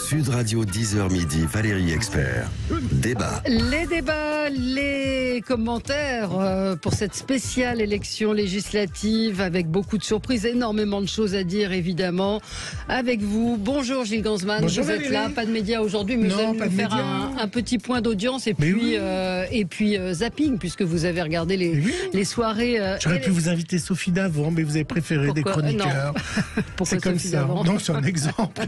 Sud Radio 10h midi, Valérie Expert. Débat. Les débats, les commentaires pour cette spéciale élection législative avec beaucoup de surprises, énormément de choses à dire évidemment. Avec vous, bonjour Gilles Gansman, bonjour vous êtes là, pas de médias aujourd'hui, mais vous allez nous faire un petit point d'audience et puis zapping puisque vous avez regardé les soirées. J'aurais pu vous inviter Sophie Davant, mais vous avez préféré des chroniqueurs. C'est comme Sophie ça. Davant. Donc c'est un exemple.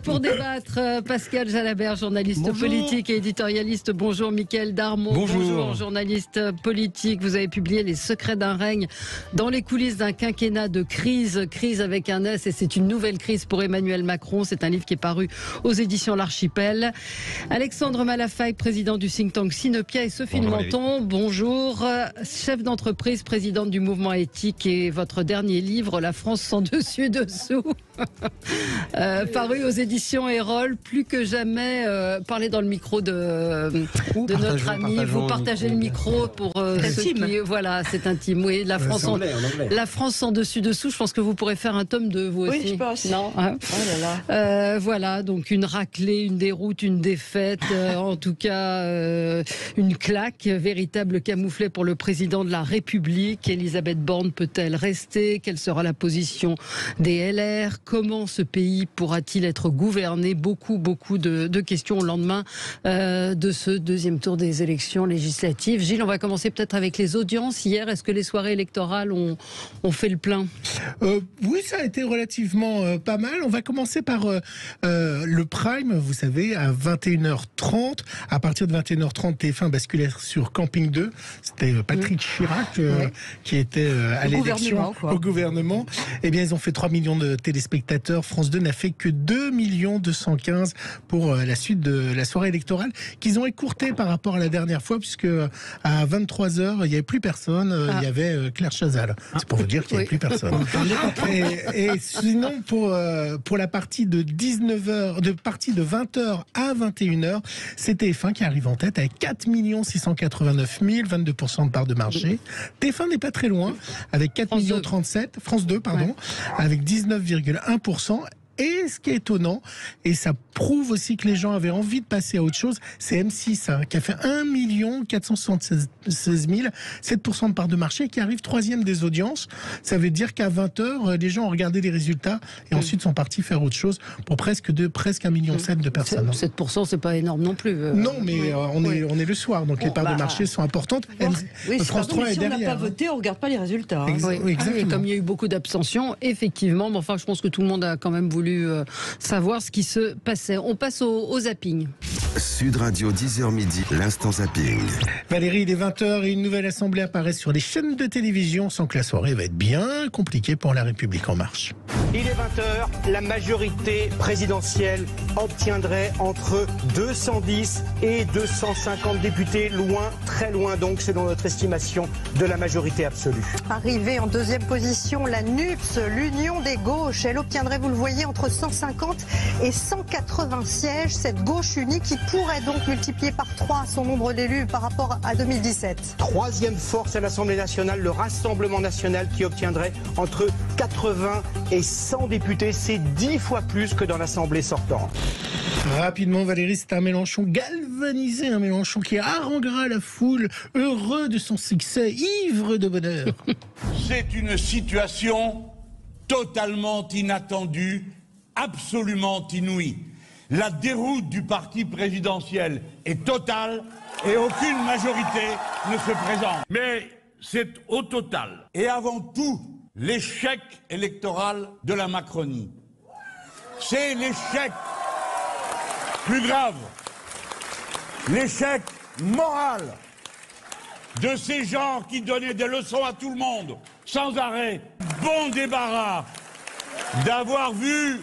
Pour débattre, Pascal Jalabert, journaliste politique et éditorialiste. Bonjour Mickaël Darmon. Bonjour, journaliste politique. Vous avez publié Les secrets d'un règne dans les coulisses d'un quinquennat de crise. Crise avec un S, et c'est une nouvelle crise pour Emmanuel Macron. C'est un livre qui est paru aux éditions L'Archipel. Alexandre Malafaille, président du think tank Sinopia, et Sophie de Menton. Bonjour, chef d'entreprise, présidente du mouvement éthique, et votre dernier livre, La France sans dessus dessous. Paru aux éditions Erol, plus que jamais parler dans le micro de notre ami. Vous partagez le micro pour ceux qui, voilà, c'est intime. Oui, la France sans dessus dessous. Je pense que vous pourrez faire un tome 2 vous aussi. Oui, je pense. Non, hein. Oh là là. Voilà, donc une raclée, une déroute, une défaite, en tout cas une claque, véritable camouflet pour le président de la République. Elisabeth Borne peut-elle rester? Quelle sera la position des LR? Comment ce pays pourra-t-il être gouverné? Beaucoup de questions au lendemain de ce deuxième tour des élections législatives. Gilles, on va commencer peut-être avec les audiences. Hier, est-ce que les soirées électorales ont fait le plein? Oui, ça a été relativement pas mal. On va commencer par le prime, vous savez, à 21h30. À partir de 21h30, TF1 basculait sur Camping 2. C'était Patrick Chirac qui était à l'élection au gouvernement. Eh bien, ils ont fait 3 millions de téléspectateurs. France 2 n'a fait que 2 215 pour la suite de la soirée électorale, qu'ils ont écourté par rapport à la dernière fois, puisque à 23h, il n'y avait plus personne. Il y avait Claire Chazal. C'est pour vous dire qu'il n'y avait plus personne. Et sinon, pour la partie de 19h, de 20h à 21h, c'est TF1 qui arrive en tête avec 4 689 000, 22% de part de marché. TF1 n'est pas très loin, avec 4 37 000, France 2, pardon, avec 19,1%. Et ce qui est étonnant, et ça prouve aussi que les gens avaient envie de passer à autre chose, c'est M6 qui a fait 1 476 000, 7% de part de marché, qui arrive 3e des audiences. Ça veut dire qu'à 20h, les gens ont regardé les résultats et ensuite sont partis faire autre chose pour presque 1,7 million de personnes. 7%, c'est pas énorme non plus. Non, mais on est le soir, donc les parts de marché sont importantes. France 3 est derrière. Si on n'a pas voté, on ne regarde pas les résultats. Exactement. Et comme il y a eu beaucoup d'abstentions, effectivement, mais enfin, je pense que tout le monde a quand même voulu savoir ce qui se passait. On passe au zapping. Sud Radio 10h midi, l'instant zapping. Valérie, il est 20h et une nouvelle assemblée apparaît sur les chaînes de télévision, sans que la soirée va être bien compliquée pour La République En Marche. Il est 20h, la majorité présidentielle obtiendrait entre 210 et 250 députés, loin, très loin donc, selon notre estimation, de la majorité absolue. Arrivée en deuxième position, la NUPS, l'Union des gauches. Elle obtiendrait, vous le voyez, entre 150 et 180 sièges. Cette gauche unie qui pourrait donc multiplier par 3 son nombre d'élus par rapport à 2017. Troisième force à l'Assemblée nationale, le Rassemblement national qui obtiendrait entre 80 et 100 députés. C'est 10 fois plus que dans l'Assemblée sortante. Rapidement, Valérie, c'est un Mélenchon galvanisé, un Mélenchon qui haranguera la foule, heureux de son succès, ivre de bonheur. C'est une situation totalement inattendue, absolument inouïe. La déroute du parti présidentiel est totale et aucune majorité ne se présente. Mais c'est au total et avant tout l'échec électoral de la Macronie. C'est l'échec plus grave, l'échec moral de ces gens qui donnaient des leçons à tout le monde, sans arrêt. Bon débarras d'avoir vu,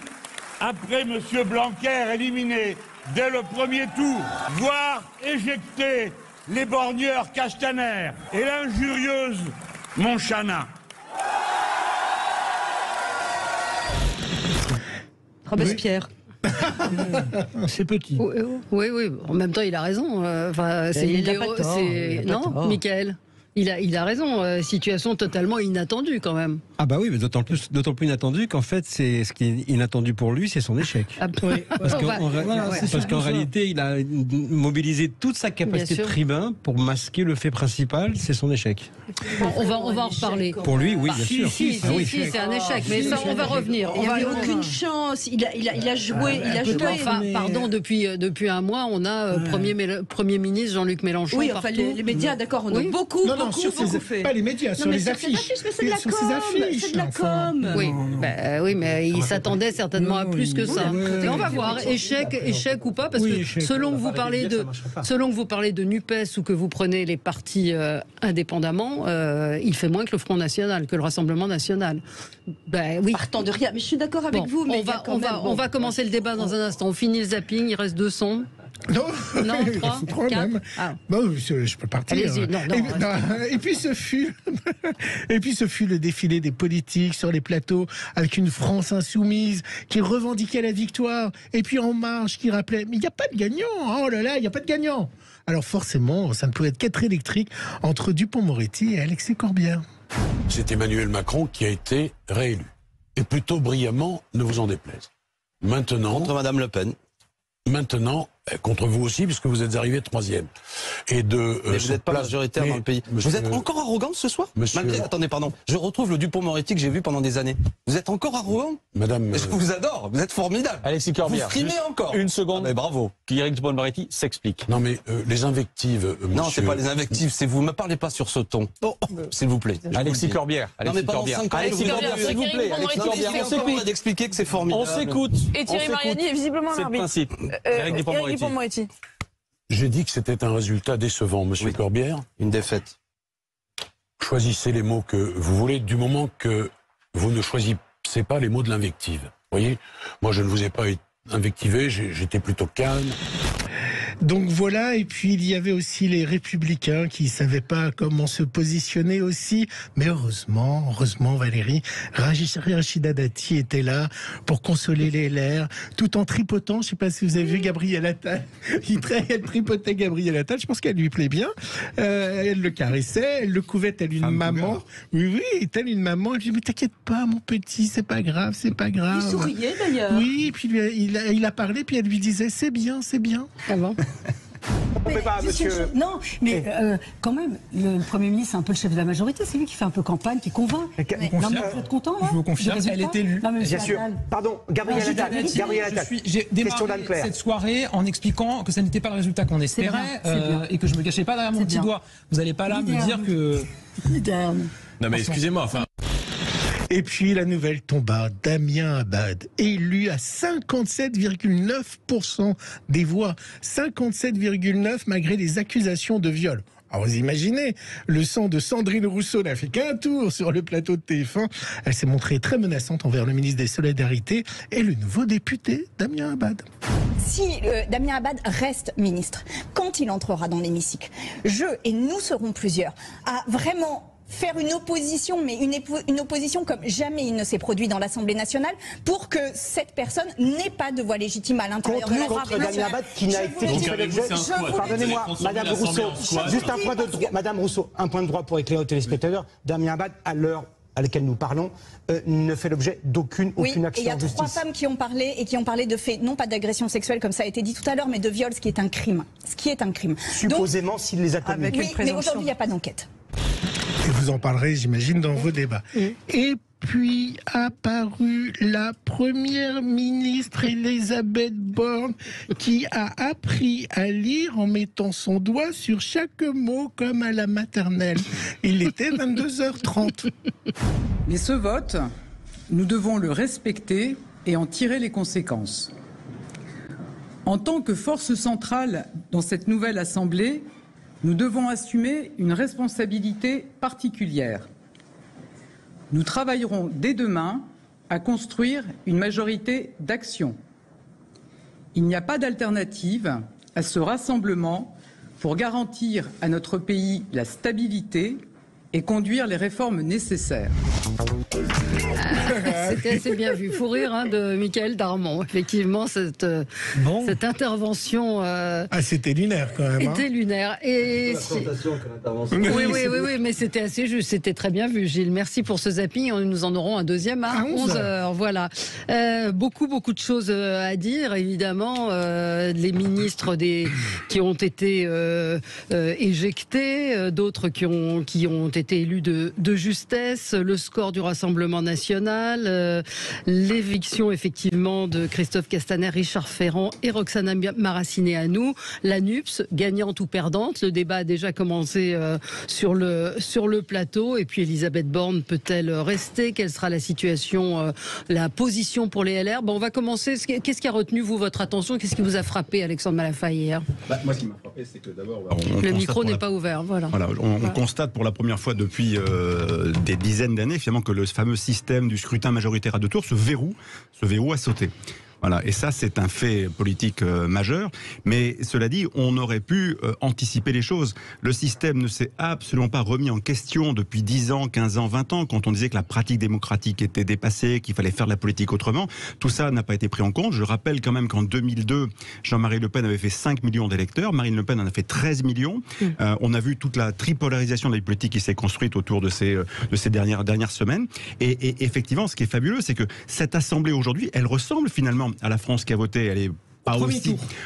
après M. Blanquer éliminé dès le premier tour, voir éjecter les borgneurs Castaner et l'injurieuse Montchanin. Robespierre. C'est petit. Oui, en même temps, il a raison. Non, Mickaël, il a raison. Situation totalement inattendue quand même. Ah bah oui, mais d'autant plus inattendu qu'en fait, c'est ce qui est inattendu pour lui, c'est son échec. Parce qu'en réalité, il a mobilisé toute sa capacité de tribun pour masquer le fait principal, c'est son échec. On va en reparler. Pour lui, oui, bien sûr. Si, c'est un échec, mais ça, on va revenir. Il n'y avait aucune chance. Il a joué. Enfin, pardon, depuis un mois, on a Premier ministre Jean-Luc Mélenchon. Oui, enfin, les médias, d'accord, on a beaucoup fait. Pas les médias, sur les affiches. C'est de la com. C'est de la com. Oui, mais il s'attendait certainement à plus que ça. Mais on va voir, échec ou pas, parce que selon que vous parlez de NUPES ou que vous prenez les partis indépendamment, il fait moins que le Front National, que le Rassemblement National. Oui. Partant de rien, mais je suis d'accord avec vous. Mais on va commencer le débat dans un instant. On finit le zapping, il reste 2 sons. Non, 3, 4. Bon, je peux partir. Allez-y, et puis ce fut le défilé des politiques sur les plateaux avec une France insoumise qui revendiquait la victoire et puis En Marche qui rappelait mais il n'y a pas de gagnant. Oh là là, il n'y a pas de gagnant. Alors forcément, ça ne pouvait être qu'être électrique entre Dupond-Moretti et Alexis Corbière. C'est Emmanuel Macron qui a été réélu. Et plutôt brillamment, ne vous en déplaise. Maintenant... Contre Madame Le Pen. Maintenant, contre vous aussi, puisque vous êtes arrivé 3e. Mais vous n'êtes pas majoritaire dans le pays. Vous êtes encore arrogant ce soir Attendez, pardon. Je retrouve le Dupond-Moretti que j'ai vu pendant des années. Vous êtes encore arrogant Madame... Je vous adore, vous êtes formidable. Alexis Corbière. Vous frimez encore. Une seconde. Mais bravo. Qu'Éric Dupond-Moretti s'explique. Non mais les invectives... Non, c'est pas les invectives, c'est vous. Ne me parlez pas sur ce ton. S'il vous plaît. Alexis Corbière. Non mais pendant 5 ans, Alexis Corbière, s'il vous plaît. Alexis Corbière, on s'écoute. D'expliquer que c'est formidable. On s'écoute. Et Thierry Mariani est visiblement un arbitre. C'est le principe. Éric Dupond-Moretti. J'ai dit que c'était un résultat décevant, monsieur Corbière. Une défaite. Choisissez les mots que vous voulez, du moment que vous ne choisissez pas les mots de l'invective. Vous voyez, moi je ne vous ai pas invectivé, j'étais plutôt calme. Donc voilà, et puis il y avait aussi les Républicains qui ne savaient pas comment se positionner aussi. Mais heureusement Valérie, Rachida Dati était là pour consoler les LR, tout en tripotant. Je ne sais pas si vous avez vu Gabriel Attal. Elle tripotait Gabriel Attal, je pense qu'elle lui plaît bien. Elle le caressait, elle le couvait telle une maman. Oui, telle une maman. Elle lui dit, mais t'inquiète pas mon petit, c'est pas grave. Il souriait d'ailleurs. Oui, et puis il a parlé, puis elle lui disait, c'est bien. Ah bon? Non, mais quand même, le Premier ministre, c'est un peu le chef de la majorité, c'est lui qui fait un peu campagne, qui convainc. Non, mais vous êtes content, là? Je vous confirme, elle est élue. Bien sûr. Pardon, Gabriel Attal. J'ai démarré cette soirée en expliquant que ça n'était pas le résultat qu'on espérait et que je me cachais pas derrière mon petit doigt. Vous n'allez pas là me dire que... Non mais excusez-moi, enfin... Et puis la nouvelle tomba, Damien Abad, élu à 57,9% des voix. 57,9% malgré les accusations de viol. Alors vous imaginez, le sang de Sandrine Rousseau n'a fait qu'un tour sur le plateau de TF1. Elle s'est montrée très menaçante envers le ministre des Solidarités et le nouveau député Damien Abad. Si Damien Abad reste ministre, quand il entrera dans l'hémicycle, et nous serons plusieurs, à vraiment faire une opposition, mais une opposition comme jamais il ne s'est produit dans l'Assemblée nationale, pour que cette personne n'ait pas de voix légitime à l'intérieur de l'Assemblée nationale. Damien Abad qui n'a été... Pardonnez-moi, Madame Rousseau, juste un point de droit. Madame Rousseau, un point de droit pour éclairer aux téléspectateurs. Damien Abad, à l'heure à laquelle nous parlons, ne fait l'objet d'aucune action en justice. Il y a 3 femmes qui ont parlé de faits, non pas d'agression sexuelle comme ça a été dit tout à l'heure, mais de viol, ce qui est un crime. Supposément, s'il les a commis. Oui, mais aujourd'hui il n'y a pas d'enquête. Et vous en parlerez, j'imagine, dans vos débats. Et puis apparut la première ministre Elisabeth Borne qui a appris à lire en mettant son doigt sur chaque mot comme à la maternelle. Il était 22h30. Mais ce vote, nous devons le respecter et en tirer les conséquences. En tant que force centrale dans cette nouvelle Assemblée, nous devons assumer une responsabilité particulière. Nous travaillerons dès demain à construire une majorité d'action. Il n'y a pas d'alternative à ce rassemblement pour garantir à notre pays la stabilité et conduire les réformes nécessaires. C'était assez bien vu. Faut rire de Michael Darmon. Effectivement, cette intervention. C'était lunaire quand même. C'était lunaire. Et oui, mais c'était assez juste. C'était très bien vu, Gilles. Merci pour ce zapping. Nous en aurons un deuxième à 11h. Voilà. Beaucoup de choses à dire, évidemment. Les ministres qui ont été éjectés, d'autres qui ont été élus de justesse, le score du Rassemblement national, l'éviction effectivement de Christophe Castaner, Richard Ferrand et Roxana Maracineanu, la NUPS, gagnante ou perdante. Le débat a déjà commencé sur le plateau. Et puis Elisabeth Borne peut-elle rester? Quelle sera la situation, la position pour les LR? On va commencer. Qu'est-ce qui a retenu votre attention? Qu'est-ce qui vous a frappé, Alexandre Malafaye, hier? Moi, ce qui m'a frappé, c'est que d'abord... Le micro n'est pas ouvert, voilà. On constate pour la première fois depuis des dizaines d'années, finalement, que le fameux système du scrutin majoritaire à deux tours, ce verrou a sauté. Voilà, et ça c'est un fait politique majeur, mais cela dit, on aurait pu anticiper les choses. Le système ne s'est absolument pas remis en question depuis 10 ans, 15 ans, 20 ans, quand on disait que la pratique démocratique était dépassée, qu'il fallait faire de la politique autrement. Tout ça n'a pas été pris en compte. Je rappelle quand même qu'en 2002, Jean-Marie Le Pen avait fait 5 millions d'électeurs, Marine Le Pen en a fait 13 millions. On a vu toute la tripolarisation de la politique qui s'est construite autour de ces dernières semaines. Et effectivement, ce qui est fabuleux, c'est que cette assemblée aujourd'hui, elle ressemble finalement à la France qui a voté. Elle est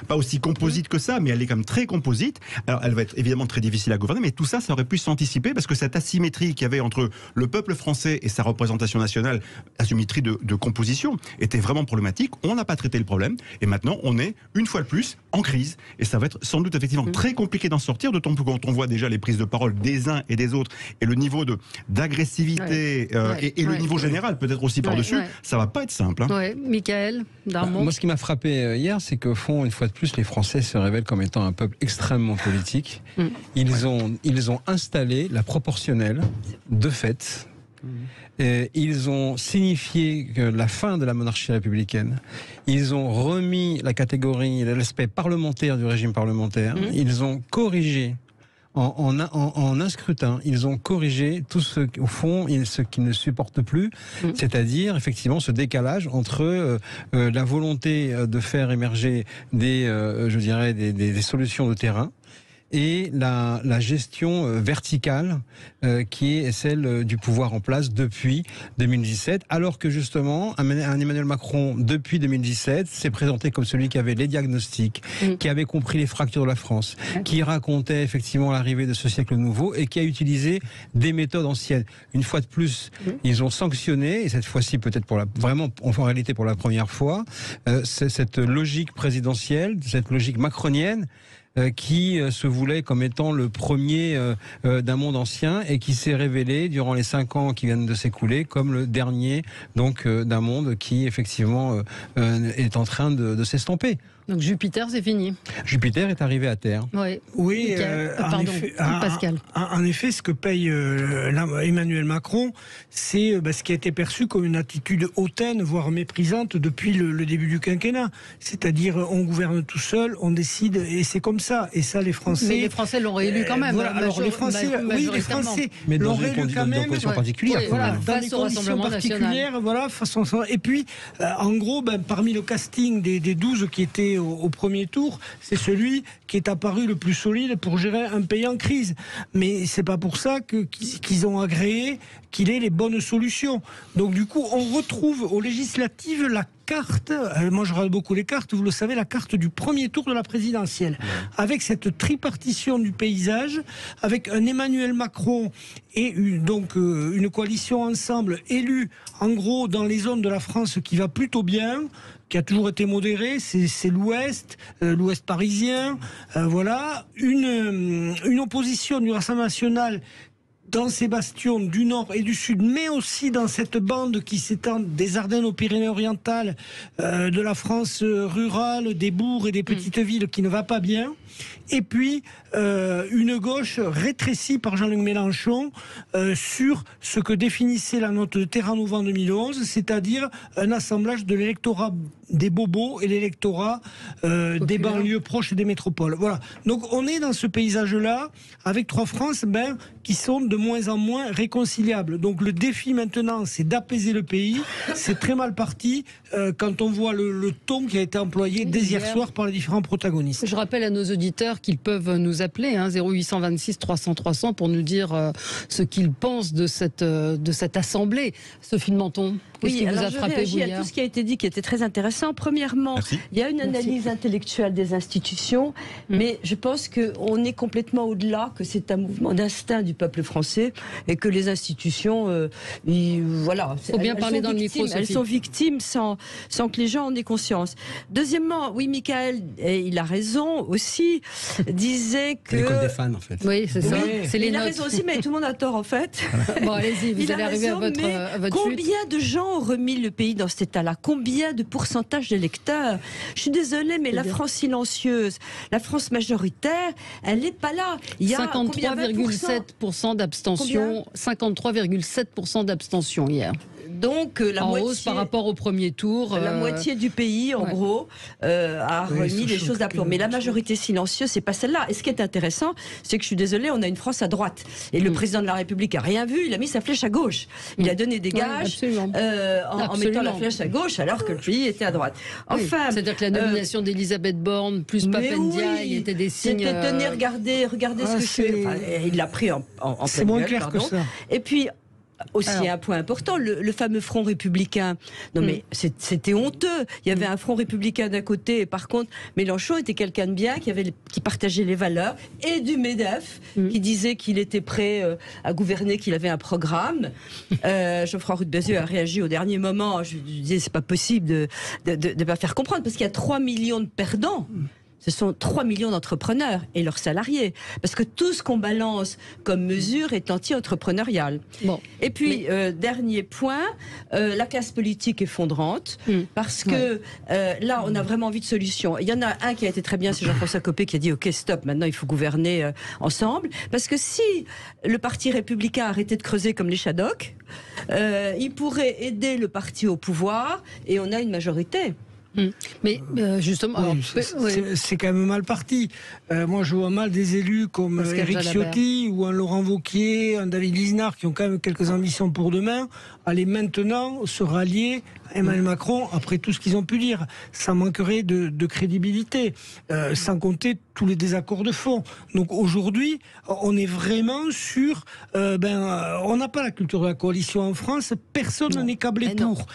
pas aussi composite que ça, mais elle est quand même très composite. Alors elle va être évidemment très difficile à gouverner, mais tout ça, ça aurait pu s'anticiper parce que cette asymétrie qu'il y avait entre le peuple français et sa représentation nationale, asymétrie de composition, était vraiment problématique. On n'a pas traité le problème et maintenant on est une fois de plus en crise et ça va être sans doute effectivement très compliqué d'en sortir, d'autant plus quand on voit déjà les prises de parole des uns et des autres et le niveau d'agressivité et le niveau général peut-être aussi par-dessus, ça va pas être simple. Michael Darmon. Moi, ce qui m'a frappé hier, c'est qu'au fond, une fois de plus, les Français se révèlent comme étant un peuple extrêmement politique. Ils ont installé la proportionnelle de fait. Ils ont signifié que la fin de la monarchie républicaine. Ils ont remis la catégorie, l'aspect parlementaire du régime parlementaire. Ils ont corrigé en un scrutin, ils ont corrigé tout ce au fond, ce qu'ils ne supportent plus, c'est-à-dire effectivement ce décalage entre la volonté de faire émerger des solutions de terrain et la gestion verticale qui est celle du pouvoir en place depuis 2017, alors que justement un Emmanuel Macron depuis 2017 s'est présenté comme celui qui avait les diagnostics, qui avait compris les fractures de la France, qui racontait effectivement l'arrivée de ce siècle nouveau et qui a utilisé des méthodes anciennes. Une fois de plus, ils ont sanctionné, et cette fois-ci peut-être vraiment en réalité pour la première fois, cette logique présidentielle, cette logique macronienne, qui se voulait comme étant le premier d'un monde ancien et qui s'est révélé durant les 5 ans qui viennent de s'écouler comme le dernier donc d'un monde qui effectivement est en train de s'estomper. Donc Jupiter, c'est fini. Jupiter est arrivé à terre. Oui, Pascal. En effet, ce que paye Emmanuel Macron, c'est ce qui a été perçu comme une attitude hautaine, voire méprisante depuis le début du quinquennat. C'est-à-dire, on gouverne tout seul, on décide, et c'est comme ça. Et ça, les Français... Mais les Français l'ont réélu quand même. Alors les Français, les Français l'ont réélu quand même. Dans des conditions particulières. Dans des conditions particulières, et puis, en gros, parmi le casting des 12 qui étaient au premier tour, c'est celui qui est apparu le plus solide pour gérer un pays en crise. Mais c'est pas pour ça qu'ils ont agréé qu'il ait les bonnes solutions. Donc du coup, on retrouve aux législatives la carte, moi je regarde beaucoup les cartes, vous le savez, la carte du premier tour de la présidentielle, avec cette tripartition du paysage, avec un Emmanuel Macron et une coalition ensemble élue, en gros, dans les zones de la France qui va plutôt bien, qui a toujours été modéré, c'est l'Ouest parisien, une opposition du Rassemblement national dans ces bastions du Nord et du Sud, mais aussi dans cette bande qui s'étend des Ardennes aux Pyrénées-Orientales, de la France rurale, des bourgs et des petites villes qui ne va pas bien. Et puis, une gauche rétrécie par Jean-Luc Mélenchon sur ce que définissait la note de Terra Nova en 2011, c'est-à-dire un assemblage de l'électorat des bobos et l'électorat des banlieues proches des métropoles. Voilà. Donc, on est dans ce paysage-là, avec 3 France qui sont de moins en moins réconciliables. Donc le défi maintenant, c'est d'apaiser le pays. C'est très mal parti quand on voit le ton qui a été employé dès hier soir par les différents protagonistes. Je rappelle à nos auditeurs qu'ils peuvent nous appeler 0826 300 300 pour nous dire ce qu'ils pensent de cette assemblée. Sophie de Menton, qu'est-ce qui vous a frappé, vous, hier ? Tout ce qui a été dit qui était très intéressant. Premièrement, il y a une analyse intellectuelle des institutions, mais je pense qu'on est complètement au-delà, que c'est un mouvement d'instinct du peuple français et que les institutions, voilà. Il faut bien parler dans le micro, Sophie. Elles sont victimes sans que les gens en aient conscience. Deuxièmement, oui, Michael, et il a raison aussi, disait que... L'école des fans, en fait. Oui, c'est ça. Il a raison aussi, mais tout le monde a tort, en fait. Bon, allez-y, vous allez arriver à votre combien de gens ont remis le pays dans cet état-là? Combien de pourcentage d'électeurs? Je suis désolée, mais la France silencieuse, la France majoritaire, elle n'est pas là. Il y a 53,7% d'abstention. 53,7% d'abstention hier. Donc la moitié, hausse par rapport au premier tour. La moitié du pays, en gros, a remis les choses d'aplomb. Mais la majorité silencieuse, c'est pas celle-là. Et ce qui est intéressant, c'est que je suis désolée, on a une France à droite. Et le président de la République a rien vu, il a mis sa flèche à gauche. Il a donné des gages en mettant la flèche à gauche, alors que le pays était à droite. Enfin, c'est-à-dire que la nomination d'Elisabeth Borne plus Papendiaï étaient des signes. Tenez, regardez ce que c'est. Enfin, il l'a pris en pleine gueule. C'est moins clair que ça. Et puis. Aussi un point important, le fameux Front républicain. Non mais c'était honteux. Il y avait un Front républicain d'un côté et par contre Mélenchon était quelqu'un de bien qui partageait les valeurs et du MEDEF qui disait qu'il était prêt à gouverner, qu'il avait un programme. Geoffroy Roux de Bézieux a réagi au dernier moment. Je disais c'est pas possible de pas faire comprendre parce qu'il y a 3 millions de perdants. Ce sont 3 millions d'entrepreneurs et leurs salariés. Parce que tout ce qu'on balance comme mesure est anti-entrepreneurial. Bon. Et puis, dernier point, la classe politique effondrante. Parce que là, on a vraiment envie de solutions. Il y en a un qui a été très bien, c'est Jean-François Copé qui a dit « Ok, stop, maintenant il faut gouverner ensemble ». Parce que si le Parti républicain arrêtait de creuser comme les Shadocks, il pourrait aider le parti au pouvoir et on a une majorité. Mais justement, c'est quand même mal parti. Moi, je vois mal des élus comme Éric Ciotti ou un Laurent Wauquiez, un David Lisnard qui ont quand même quelques ambitions pour demain, aller maintenant se rallier à Emmanuel Macron après tout ce qu'ils ont pu dire. Ça manquerait de crédibilité, sans compter tous les désaccords de fond. Donc aujourd'hui, on est vraiment sur... on n'a pas la culture de la coalition en France, personne n'est câblé pour.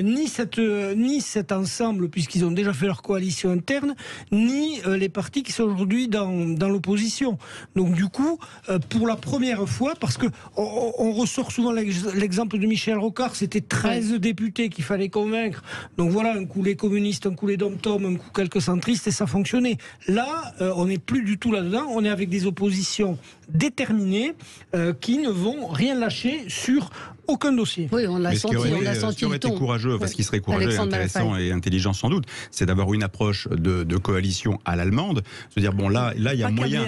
Ni cet ensemble, puisqu'ils ont déjà fait leur coalition interne, ni les partis qui sont aujourd'hui dans l'opposition. Donc du coup, pour la première fois, parce que on ressort souvent l'exemple de Michel Rocard, c'était 13 députés qu'il fallait convaincre. Donc voilà, un coup les communistes, un coup les dom-tom, un coup quelques centristes, et ça fonctionnait. Là, on n'est plus du tout là-dedans, on est avec des oppositions déterminées qui ne vont rien lâcher sur aucun dossier. Oui, on l'a senti. Ce qui aurait été courageux, parce qu'il serait courageux et intéressant et intelligent sans doute, c'est d'avoir une approche de coalition à l'allemande. Se dire, bon, là il y a moyen.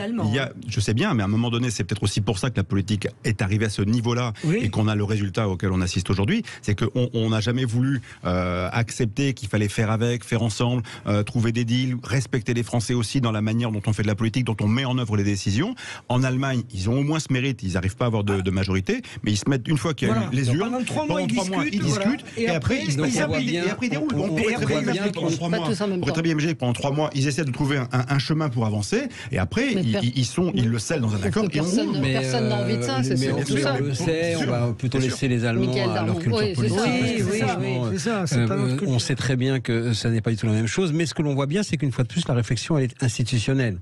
Je sais bien, mais à un moment donné, c'est peut-être aussi pour ça que la politique est arrivée à ce niveau-là et qu'on a le résultat auquel on assiste aujourd'hui. C'est qu'on n'a jamais voulu accepter qu'il fallait faire avec, faire ensemble, trouver des deals, respecter les Français aussi dans la manière dont on fait de la politique, dont on met en œuvre les décisions. En Allemagne, ils ont au moins ce mérite, ils n'arrivent pas à avoir de majorité, mais ils se mettent, une fois qu'il y a eu les urnes, pendant 3 mois, ils discutent, et après ils déroulent. On pourrait très bien imaginer que pendant 3 mois, ils essaient de trouver un chemin pour avancer, et après, ils le scellent dans un accord. Personne n'a envie de ça, c'est sûr. On le sait, on va plutôt laisser les Allemands à leur culture politique. On sait très bien que ça n'est pas du tout la même chose, mais ce que l'on voit bien, c'est qu'une fois de plus, la réflexion elle est institutionnelle.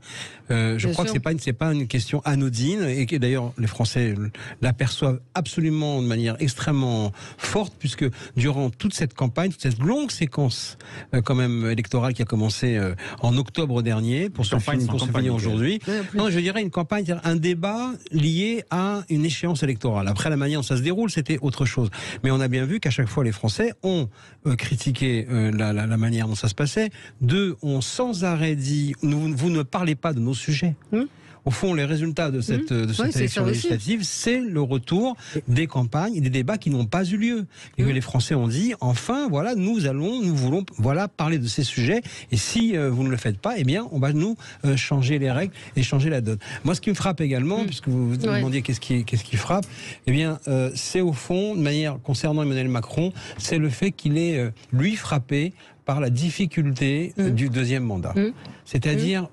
Je crois que c'est pas une question anodine, et que d'ailleurs les Français l'aperçoivent absolument de manière extrêmement forte, puisque durant toute cette campagne, toute cette longue séquence quand même électorale qui a commencé en octobre dernier pour se finir aujourd'hui, non, je dirais une campagne, un débat lié à une échéance électorale. Après, la manière dont ça se déroule, c'était autre chose. Mais on a bien vu qu'à chaque fois, les Français ont critiqué la manière dont ça se passait. Ont sans arrêt dit, vous ne parlez pas de nos sujets. au fond, les résultats de cette élection législative, c'est le retour des campagnes et des débats qui n'ont pas eu lieu. Et que les Français ont dit, enfin, voilà, nous voulons parler de ces sujets. Et si vous ne le faites pas, eh bien, on va nous changer les règles et changer la donne. Moi, ce qui me frappe également, puisque vous vous demandiez qu'est-ce qui frappe, eh bien, c'est au fond, de manière concernant Emmanuel Macron, c'est le fait qu'il est, lui, frappé par la difficulté du deuxième mandat. C'est-à-dire,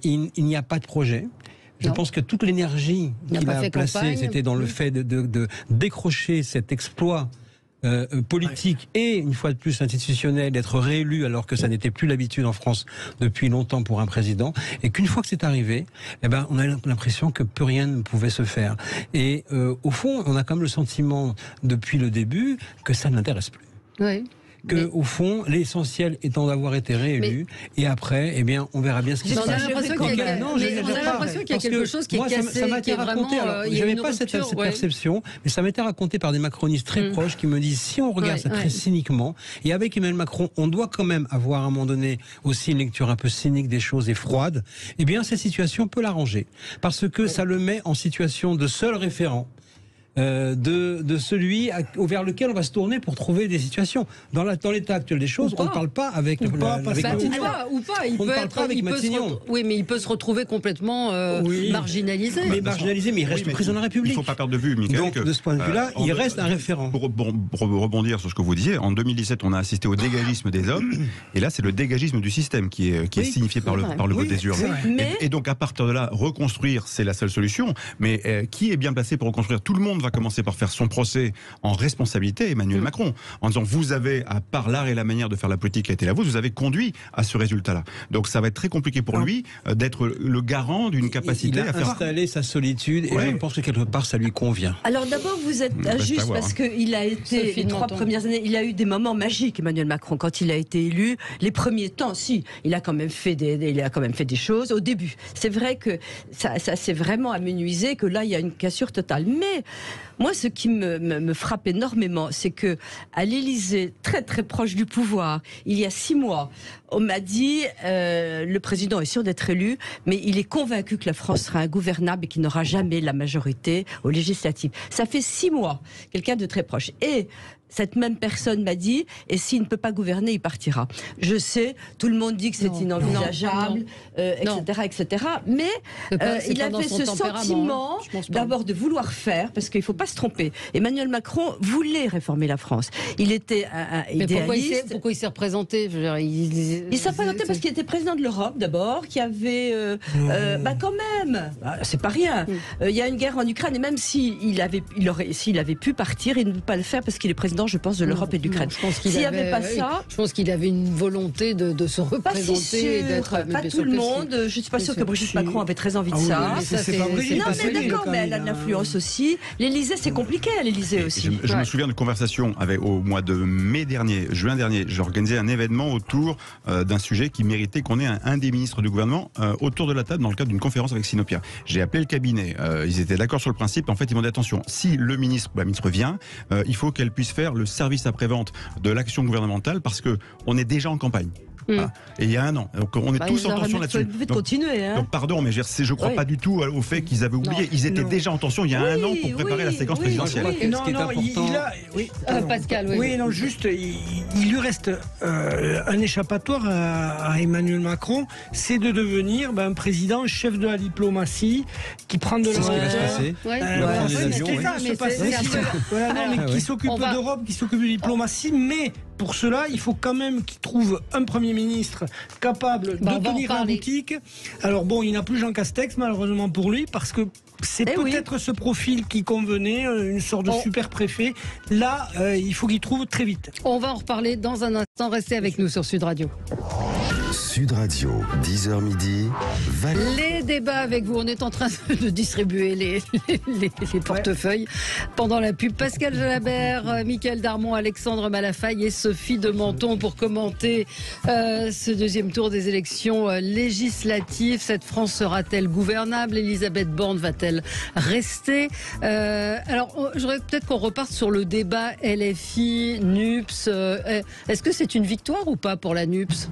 il n'y a pas de projet. Je pense que toute l'énergie qu'il a placée, c'était dans le fait de décrocher cet exploit politique et, une fois de plus, institutionnel, d'être réélu alors que ça n'était plus l'habitude en France depuis longtemps pour un président, et qu'une fois que c'est arrivé, eh ben, on a l'impression que plus rien ne pouvait se faire. Et au fond, on a quand même le sentiment, depuis le début, que ça ne l'intéresse plus. Oui. Au fond, l'essentiel étant d'avoir été réélu, et après, eh bien, on verra bien ce qui se passe. On a l'impression qu'il y a quelque chose qui est cassé, ça m'a été raconté. Je n'avais pas cette perception, mais ça m'a été raconté par des macronistes très proches qui me disent, si on regarde ça très cyniquement, et avec Emmanuel Macron, on doit quand même avoir à un moment donné aussi une lecture un peu cynique des choses et froide, eh bien, cette situation peut l'arranger. Parce que ça le met en situation de seul référent. De celui vers lequel on va se tourner pour trouver des situations. Dans l'état actuel des choses, on ne parle pas avec Matignon. Ou pas, oui, mais il peut se retrouver complètement marginalisé. Mais marginalisé, mais il reste président de la République. Il ne faut pas perdre de vue, Mickaël. Donc, de ce point de vue-là, il reste un référent. Pour rebondir sur ce que vous disiez, en 2017, on a assisté au dégagisme des hommes, et là, c'est le dégagisme du système qui est signifié par le vote des urnes. Et donc, à partir de là, reconstruire, c'est la seule solution. Mais qui est bien placé pour reconstruire? Tout le monde va commencer par faire son procès en responsabilité, Emmanuel Macron, en disant, vous avez, à part l'art et la manière de faire la politique qui a été la vôtre, vous avez conduit à ce résultat-là. Donc ça va être très compliqué pour lui d'être le garant d'une capacité à faire installer sa solitude, et je pense que quelque part ça lui convient. Alors d'abord, vous êtes injuste parce qu'il a été, les 3 premières années, il a eu des moments magiques, Emmanuel Macron, quand il a été élu. Les premiers temps, si, il a quand même fait des choses au début. C'est vrai que ça s'est vraiment amenuisé, que là, il y a une cassure totale. Mais moi, ce qui me frappe énormément, c'est que à l'Élysée, très très proche du pouvoir, il y a 6 mois, on m'a dit le président est sûr d'être élu, mais il est convaincu que la France sera ingouvernable et qu'il n'aura jamais la majorité aux législatives. Ça fait 6 mois, quelqu'un de très proche. Et cette même personne m'a dit, et s'il ne peut pas gouverner, il partira. Je sais, tout le monde dit que c'est inenvisageable, etc. Mais il avait ce sentiment d'abord de vouloir faire, parce qu'il ne faut pas se tromper. Emmanuel Macron voulait réformer la France. Il était un idéaliste. Pourquoi il s'est représenté? Il s'est représenté parce qu'il était président de l'Europe d'abord, qui avait... quand même, c'est pas rien. Il y a une guerre en Ukraine, et même s'il avait pu partir, il ne peut pas le faire parce qu'il est président, je pense, de l'Europe et de l'Ukraine. S'il n'y avait pas ça... Je pense qu'il avait une volonté de se représenter. Pas tout le monde. Je ne suis pas sûre que Brigitte Macron avait très envie de ça. C'est pas vrai. Non, mais d'accord, mais elle a de l'influence aussi. L'Élysée, c'est compliqué à l'Élysée aussi. Je me souviens de conversations au mois de juin dernier, j'ai organisé un événement autour d'un sujet qui méritait qu'on ait un des ministres du gouvernement autour de la table dans le cadre d'une conférence avec Sinopia. J'ai appelé le cabinet, ils étaient d'accord sur le principe, en fait ils m'ont dit attention, si la ministre vient, il faut qu'elle puisse faire le service après-vente de l'action gouvernementale parce qu'on est déjà en campagne. Voilà. Et il y a un an. Donc on est tous en tension là-dessus. Donc pardon, mais je ne crois pas du tout au fait qu'ils avaient oublié. Ils étaient déjà en tension il y a un an pour préparer la séquence présidentielle. Pascal, juste, il lui reste un échappatoire à Emmanuel Macron, c'est de devenir un président chef de la diplomatie qui prend de qui s'occupe d'Europe, qui s'occupe de diplomatie, mais pour cela, il faut quand même qu'il trouve un Premier ministre capable de tenir la boutique. Alors bon, il n'a plus Jean Castex, malheureusement pour lui, parce que c'est peut-être ce profil qui convenait, une sorte de super préfet. Là, il faut qu'il trouve très vite. On va en reparler dans un instant. Restez avec nous sur Sud Radio. Sud Radio, 10h midi. Les débats avec vous. On est en train de distribuer les portefeuilles pendant la pub. Pascal Jalabert, Mickaël Darmon, Alexandre Malafaye et Sophie de Menton pour commenter ce deuxième tour des élections législatives. Cette France sera-t-elle gouvernable? Elisabeth Borne va-t-elle rester? Alors, j'aurais peut-être qu'on reparte sur le débat LFI, NUPS. Est-ce que c'est une victoire ou pas pour la NUPS?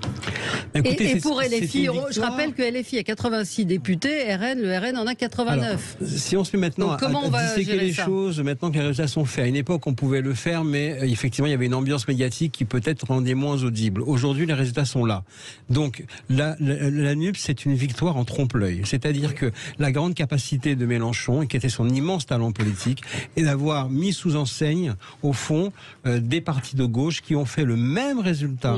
Écoutez, et pour LFI, je rappelle que LFI a 86 députés, le RN en a 89. Alors, si on se met maintenant à disséquer les choses, maintenant que les résultats sont faits, à une époque on pouvait le faire, mais effectivement il y avait une ambiance médiatique qui peut-être rendait moins audible. Aujourd'hui les résultats sont là. Donc la NUPES c'est une victoire en trompe-l'œil. C'est-à-dire que la grande capacité de Mélenchon, et qui était son immense talent politique, est d'avoir mis sous enseigne, au fond, des partis de gauche qui ont fait le même résultat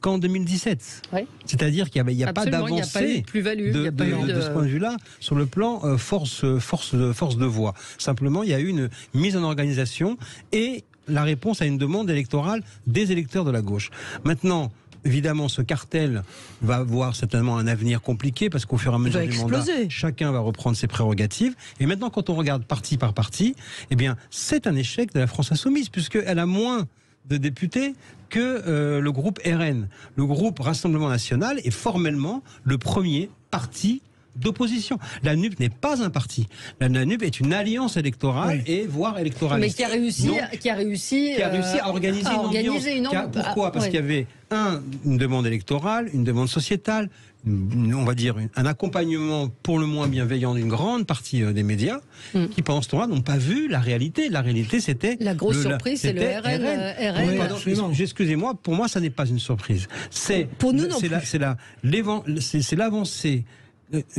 qu'en 2017. Oui. C'est-à-dire qu'il n'y a pas d'avancée de ce point de vue-là sur le plan force de voix. Simplement, il y a eu une mise en organisation et la réponse à une demande électorale des électeurs de la gauche. Maintenant, évidemment, ce cartel va avoir certainement un avenir compliqué parce qu'au fur et à mesure du mandat, chacun va reprendre ses prérogatives. Et maintenant, quand on regarde parti par parti, eh bien, c'est un échec de la France Insoumise puisqu'elle a moins de députés que le groupe RN. Le groupe Rassemblement National est formellement le premier parti d'opposition. La NUPES n'est pas un parti. La NUPES est une alliance électorale et voire électoraliste. Mais qui a réussi à organiser une ambiance. Pourquoi ? Parce qu'il y avait une demande électorale, une demande sociétale, on va dire un accompagnement pour le moins bienveillant d'une grande partie des médias qui pendant ce temps-là n'ont pas vu la réalité. La réalité c'était la grosse surprise, c'est le RN. Excusez-moi, pour moi ça n'est pas une surprise. C'est l'avancée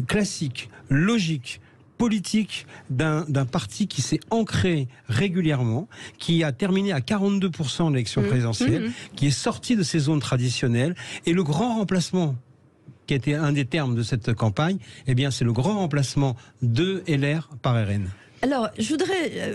classique, logique, politique d'un parti qui s'est ancré régulièrement, qui a terminé à 42% de l'élection présidentielle, qui est sorti de ses zones traditionnelles, et le grand remplacement qui a été un des termes de cette campagne, eh bien c'est le grand remplacement de LR par RN. Alors, je voudrais...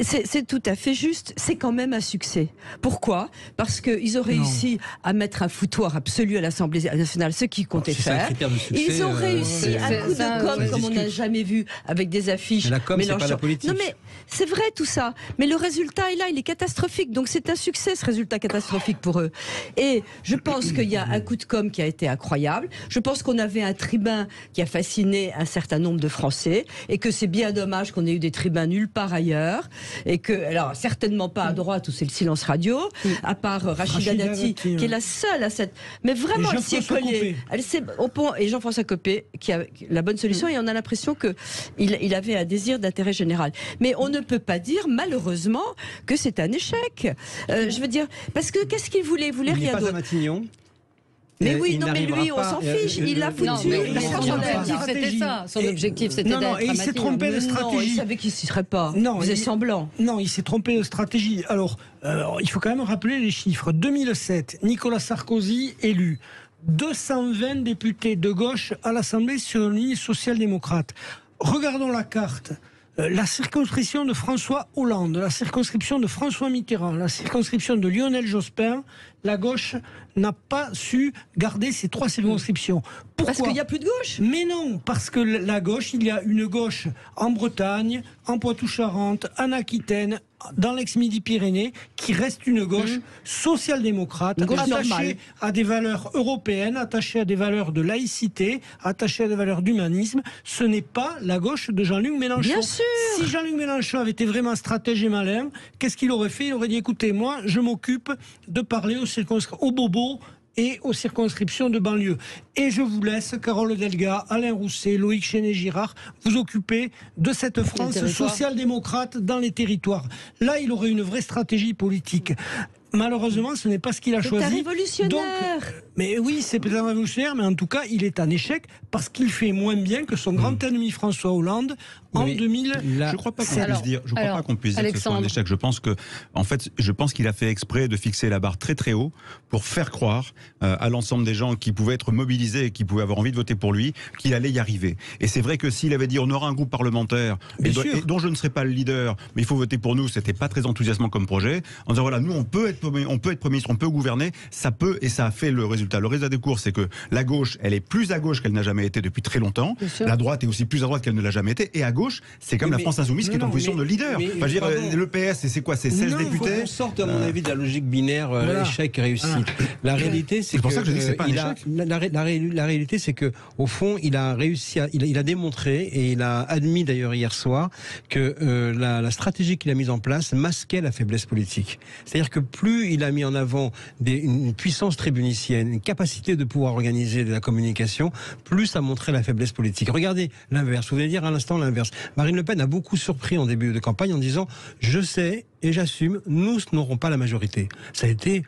c'est tout à fait juste, c'est quand même un succès. Pourquoi ? Parce qu'ils ont réussi à mettre un foutoir absolu à l'Assemblée nationale, ce qu'ils comptaient faire. Ils ont réussi un coup de com' comme on n'a jamais vu, avec des affiches. Mais la com', c'est pas la politique. Non mais, c'est vrai tout ça. Mais le résultat est là, il est catastrophique. Donc c'est un succès, ce résultat catastrophique pour eux. Et je pense qu'il y a un coup de com' qui a été incroyable. Je pense qu'on avait un tribun qui a fasciné un certain nombre de Français. Et que c'est bien dommage qu'on ait eu des tribuns nulle part ailleurs, et que, alors certainement pas à droite où c'est le silence radio, à part Rachida Dati, qui est la seule à cette... Mais vraiment, elle s'y est collée. Et Jean-François Copé, qui a la bonne solution, et on a l'impression qu'il avait un désir d'intérêt général. Mais on ne peut pas dire, malheureusement, que c'est un échec. Je veux dire, parce que qu'est-ce qu'il voulait ? Il voulait rien d'autre. Mais oui, non, mais lui, on s'en fiche. Il l'a foutu. Son objectif, c'était d'être dramatique. Il s'est trompé de stratégie. Non, il savait qu'il s'y serait pas. Il faisait semblant. Non, il s'est trompé de stratégie. Alors, il faut quand même rappeler les chiffres. 2007, Nicolas Sarkozy élu. 220 députés de gauche à l'Assemblée sur une ligne social-démocrate. Regardons la carte. La circonscription de François Hollande, la circonscription de François Mitterrand, la circonscription de Lionel Jospin, la gauche n'a pas su garder ces trois circonscriptions. Pourquoi ? Parce qu'il n'y a plus de gauche ? Mais non, parce que la gauche, il y a une gauche en Bretagne, en Poitou-Charentes, en Aquitaine, dans l'ex-Midi-Pyrénées, qui reste une gauche social-démocrate, attachée à des valeurs européennes, attachée à des valeurs de laïcité, attachée à des valeurs d'humanisme. Ce n'est pas la gauche de Jean-Luc Mélenchon. Bien sûr. Si Jean-Luc Mélenchon avait été vraiment stratège et malin, qu'est-ce qu'il aurait fait ? Il aurait dit, écoutez, moi, je m'occupe de parler aux bobos et aux circonscriptions de banlieue. Et je vous laisse, Carole Delga, Alain Rousset, Loïc Chenet-Girard, vous occuper de cette France social-démocrate dans les territoires. Là, il aurait une vraie stratégie politique. Malheureusement, ce n'est pas ce qu'il a choisi. C'est un révolutionnaire. Donc, mais oui, c'est peut-être un révolutionnaire, mais en tout cas, il est un échec parce qu'il fait moins bien que son grand ennemi François Hollande en 2000. Je ne crois pas qu'on puisse dire que ce soit un échec. Je pense qu'il a fait exprès de fixer la barre très très haut pour faire croire à l'ensemble des gens qui pouvaient être mobilisés et qui pouvaient avoir envie de voter pour lui qu'il allait y arriver. Et c'est vrai que s'il avait dit on aura un groupe parlementaire et dont je ne serai pas le leader, mais il faut voter pour nous, c'était pas très enthousiasmant comme projet. En disant voilà, nous on peut être Premier ministre, on peut gouverner, ça peut, et ça a fait le résultat. Le résultat des courses, c'est que la gauche, elle est plus à gauche qu'elle n'a jamais été depuis très longtemps. La droite est aussi plus à droite qu'elle ne l'a jamais été. Et à gauche, c'est comme la France Insoumise qui est en position de leader. Le PS, c'est quoi ? C'est 16 députés. Il faut qu'on sorte, à mon avis, de la logique binaire échec-réussite. La réalité, c'est pour ça que je dis que c'est pas un échec. La réalité, c'est que au fond, il a réussi, il a démontré, et il a admis d'ailleurs hier soir, que la stratégie qu'il a mise en place masquait la faiblesse politique. C'est-à-dire que plus il a mis en avant une puissance tribunicienne, une capacité de pouvoir organiser de la communication, plus ça montrait la faiblesse politique. Regardez l'inverse. Vous venez dire à l'instant l'inverse. Marine Le Pen a beaucoup surpris en début de campagne en disant « Je sais et j'assume, nous n'aurons pas la majorité ». Ça a été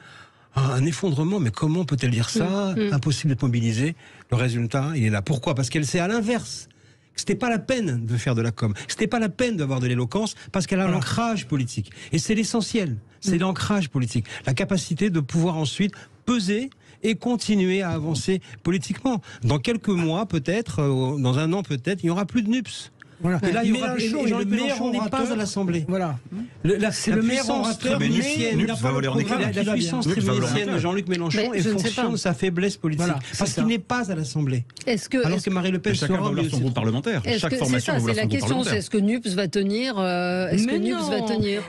un effondrement, mais comment peut-elle dire ça? Impossible d'être mobilisé. Le résultat, il est là. Pourquoi? Parce qu'elle sait à l'inverse. C'était pas la peine de faire de la com. C'était pas la peine d'avoir de l'éloquence parce qu'elle a l'ancrage politique. Et c'est l'essentiel. C'est l'ancrage politique. La capacité de pouvoir ensuite peser et continuer à avancer politiquement. Dans quelques mois, peut-être, dans un an, peut-être, il n'y aura plus de NUPS. Voilà. Et là, Jean-Luc Mélenchon n'est pas à l'Assemblée. Voilà. C'est le meilleur orateur, mais NUPS va voler en éclat. La puissance tribunicienne de Jean-Luc Mélenchon est fonction de sa faiblesse politique. Voilà, parce qu'il n'est pas à l'Assemblée. Alors que Marie Le Pen chacun va vouloir son groupe parlementaire. Chaque formation va vouloir son groupe parlementaire. C'est la question, c'est est-ce que NUPS va tenir?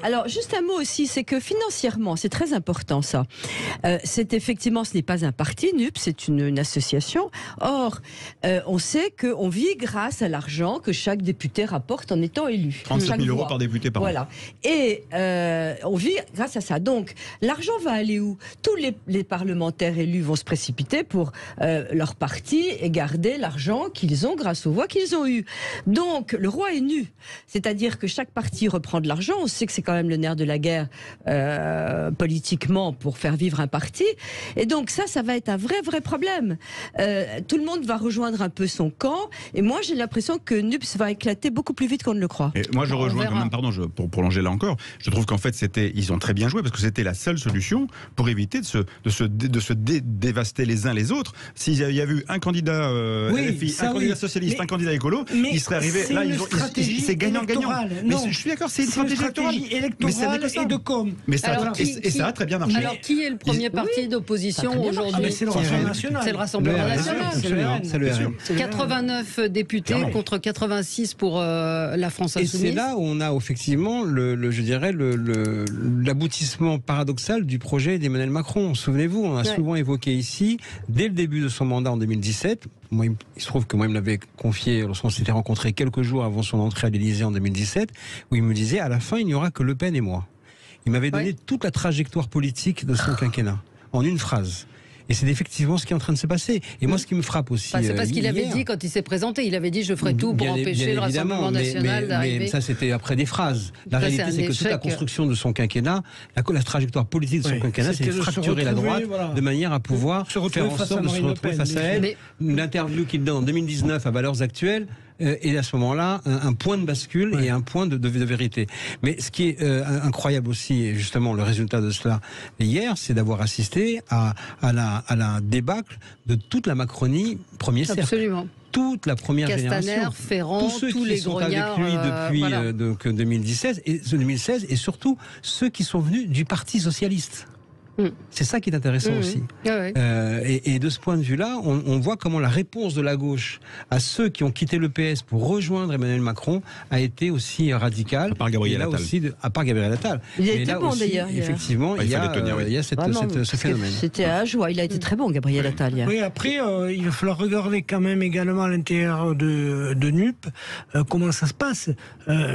Alors, juste un mot aussi, c'est que financièrement, c'est très important ça. C'est effectivement, ce n'est pas un parti, NUPS, c'est une association. Or, on sait qu'on vit grâce à l'argent que chaque député rapporte en étant élu. 37 000 euros par député par an. Voilà. Et on vit grâce à ça. Donc, l'argent va aller où? Tous les parlementaires élus vont se précipiter pour leur parti et garder l'argent qu'ils ont grâce aux voix qu'ils ont eues. Donc, le roi est nu. C'est-à-dire que chaque parti reprend de l'argent. On sait que c'est quand même le nerf de la guerre politiquement pour faire vivre un parti. Et donc, ça va être un vrai problème. Tout le monde va rejoindre un peu son camp. Et moi, j'ai l'impression que NUPS va éclater beaucoup plus vite qu'on ne le croit. Et moi, je rejoins quand même, pour prolonger là encore, je trouve qu'en fait, ils ont très bien joué parce que c'était la seule solution pour éviter de se dévaster les uns les autres. S'il y avait eu un candidat LFI, un candidat socialiste, un candidat écolo, ils seraient arrivés là, c'est gagnant-gagnant. Mais je suis d'accord, c'est une stratégie électorale et de com. Mais ça a très bien marché. Alors, qui est le premier parti d'opposition aujourd'hui? C'est le Rassemblement national. C'est le Rassemblement national. C'est le RN. 89 députés contre 86 pour la France Insoumise. Et c'est là où on a effectivement l'aboutissement paradoxal du projet d'Emmanuel Macron. Souvenez-vous, on a souvent évoqué ici, dès le début de son mandat en 2017, il se trouve que moi, il me l'avait confié lorsqu'on s'était rencontrés quelques jours avant son entrée à l'Élysée en 2017, où il me disait, à la fin, il n'y aura que Le Pen et moi. Il m'avait donné toute la trajectoire politique de son quinquennat, en une phrase. Et c'est effectivement ce qui est en train de se passer. Et moi, ce qui me frappe aussi. C'est parce qu'il avait dit, quand il s'est présenté, il avait dit je ferai tout pour empêcher le Rassemblement national d'arriver. Mais ça, c'était après des phrases. La réalité, c'est que toute la construction de son quinquennat, la trajectoire politique de son quinquennat, c'est de fracturer la droite de manière à pouvoir faire en sorte de se retrouver face à elle. L'interview qu'il donne en 2019 à Valeurs Actuelles, et à ce moment-là, un point de bascule et un point de vérité. Mais ce qui est incroyable aussi, et justement le résultat de cela hier, c'est d'avoir assisté à la débâcle de toute la Macronie premier cercle. Absolument. Toute la première génération, Ferrand, tous ceux qui sont avec lui depuis 2016 et surtout ceux qui sont venus du Parti socialiste. C'est ça qui est intéressant aussi. Et de ce point de vue-là, on voit comment la réponse de la gauche à ceux qui ont quitté le PS pour rejoindre Emmanuel Macron a été aussi radicale. À part Gabriel Attal. À part Gabriel Attal. Il a été bon d'ailleurs. Effectivement, il y a ce phénomène. C'était à joie. Il a été très bon, Gabriel Attal. Oui, après, il va falloir regarder quand même également à l'intérieur de NUP comment ça se passe.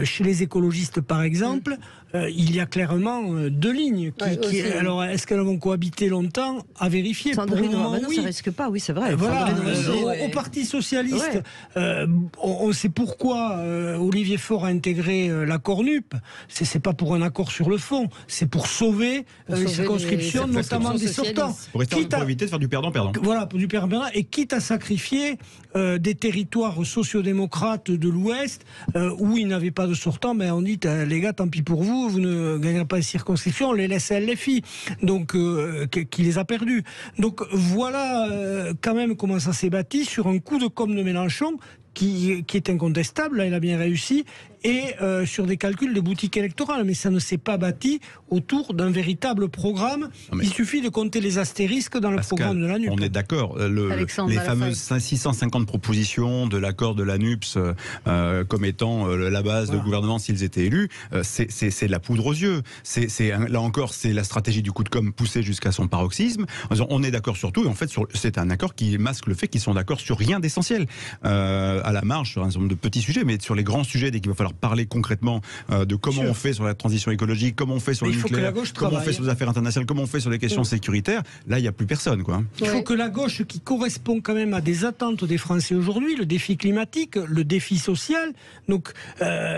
Chez les écologistes, par exemple, il y a clairement deux lignes. Alors, est-ce qu'elles vont cohabiter longtemps? À vérifier. Sandrine Rousseau, ça risque pas, oui, c'est vrai. Voilà, au Parti Socialiste, on sait pourquoi Olivier Faure a intégré l'accord NUP. C'est pas pour un accord sur le fond, c'est pour sauver les circonscriptions, notamment des sortants. Pour éviter de faire du perdant-perdant. Voilà, pour du perdant-perdant, et quitte à sacrifier des territoires sociodémocrates de l'Ouest où il n'avait pas de sortants, mais on dit, les gars, tant pis pour vous, vous ne gagnerez pas les circonscriptions, on les laisse à LFI. Donc, qui les a perdus. Donc voilà quand même comment ça s'est bâti sur un coup de com' de Mélenchon qui est incontestable, là il a bien réussi, et sur des calculs de boutique électorale, mais ça ne s'est pas bâti autour d'un véritable programme. Il suffit de compter les astérisques dans le programme de la NUP. On est d'accord, les fameuses 650 propositions de l'accord de la NUPS comme étant la base de gouvernement s'ils étaient élus, c'est de la poudre aux yeux. Là encore, c'est la stratégie du coup de com' poussée jusqu'à son paroxysme. On est d'accord sur tout, et en fait c'est un accord qui masque le fait qu'ils sont d'accord sur rien d'essentiel. à la marge sur un certain nombre de petits sujets, mais sur les grands sujets, dès qu'il va falloir parler concrètement de comment on fait sur la transition écologique, comment on fait sur le nucléaire, comment on fait sur les affaires internationales, comment on fait sur les questions sécuritaires, là, il n'y a plus personne, quoi. Il faut que la gauche, qui correspond quand même à des attentes des Français aujourd'hui, le défi climatique, le défi social, donc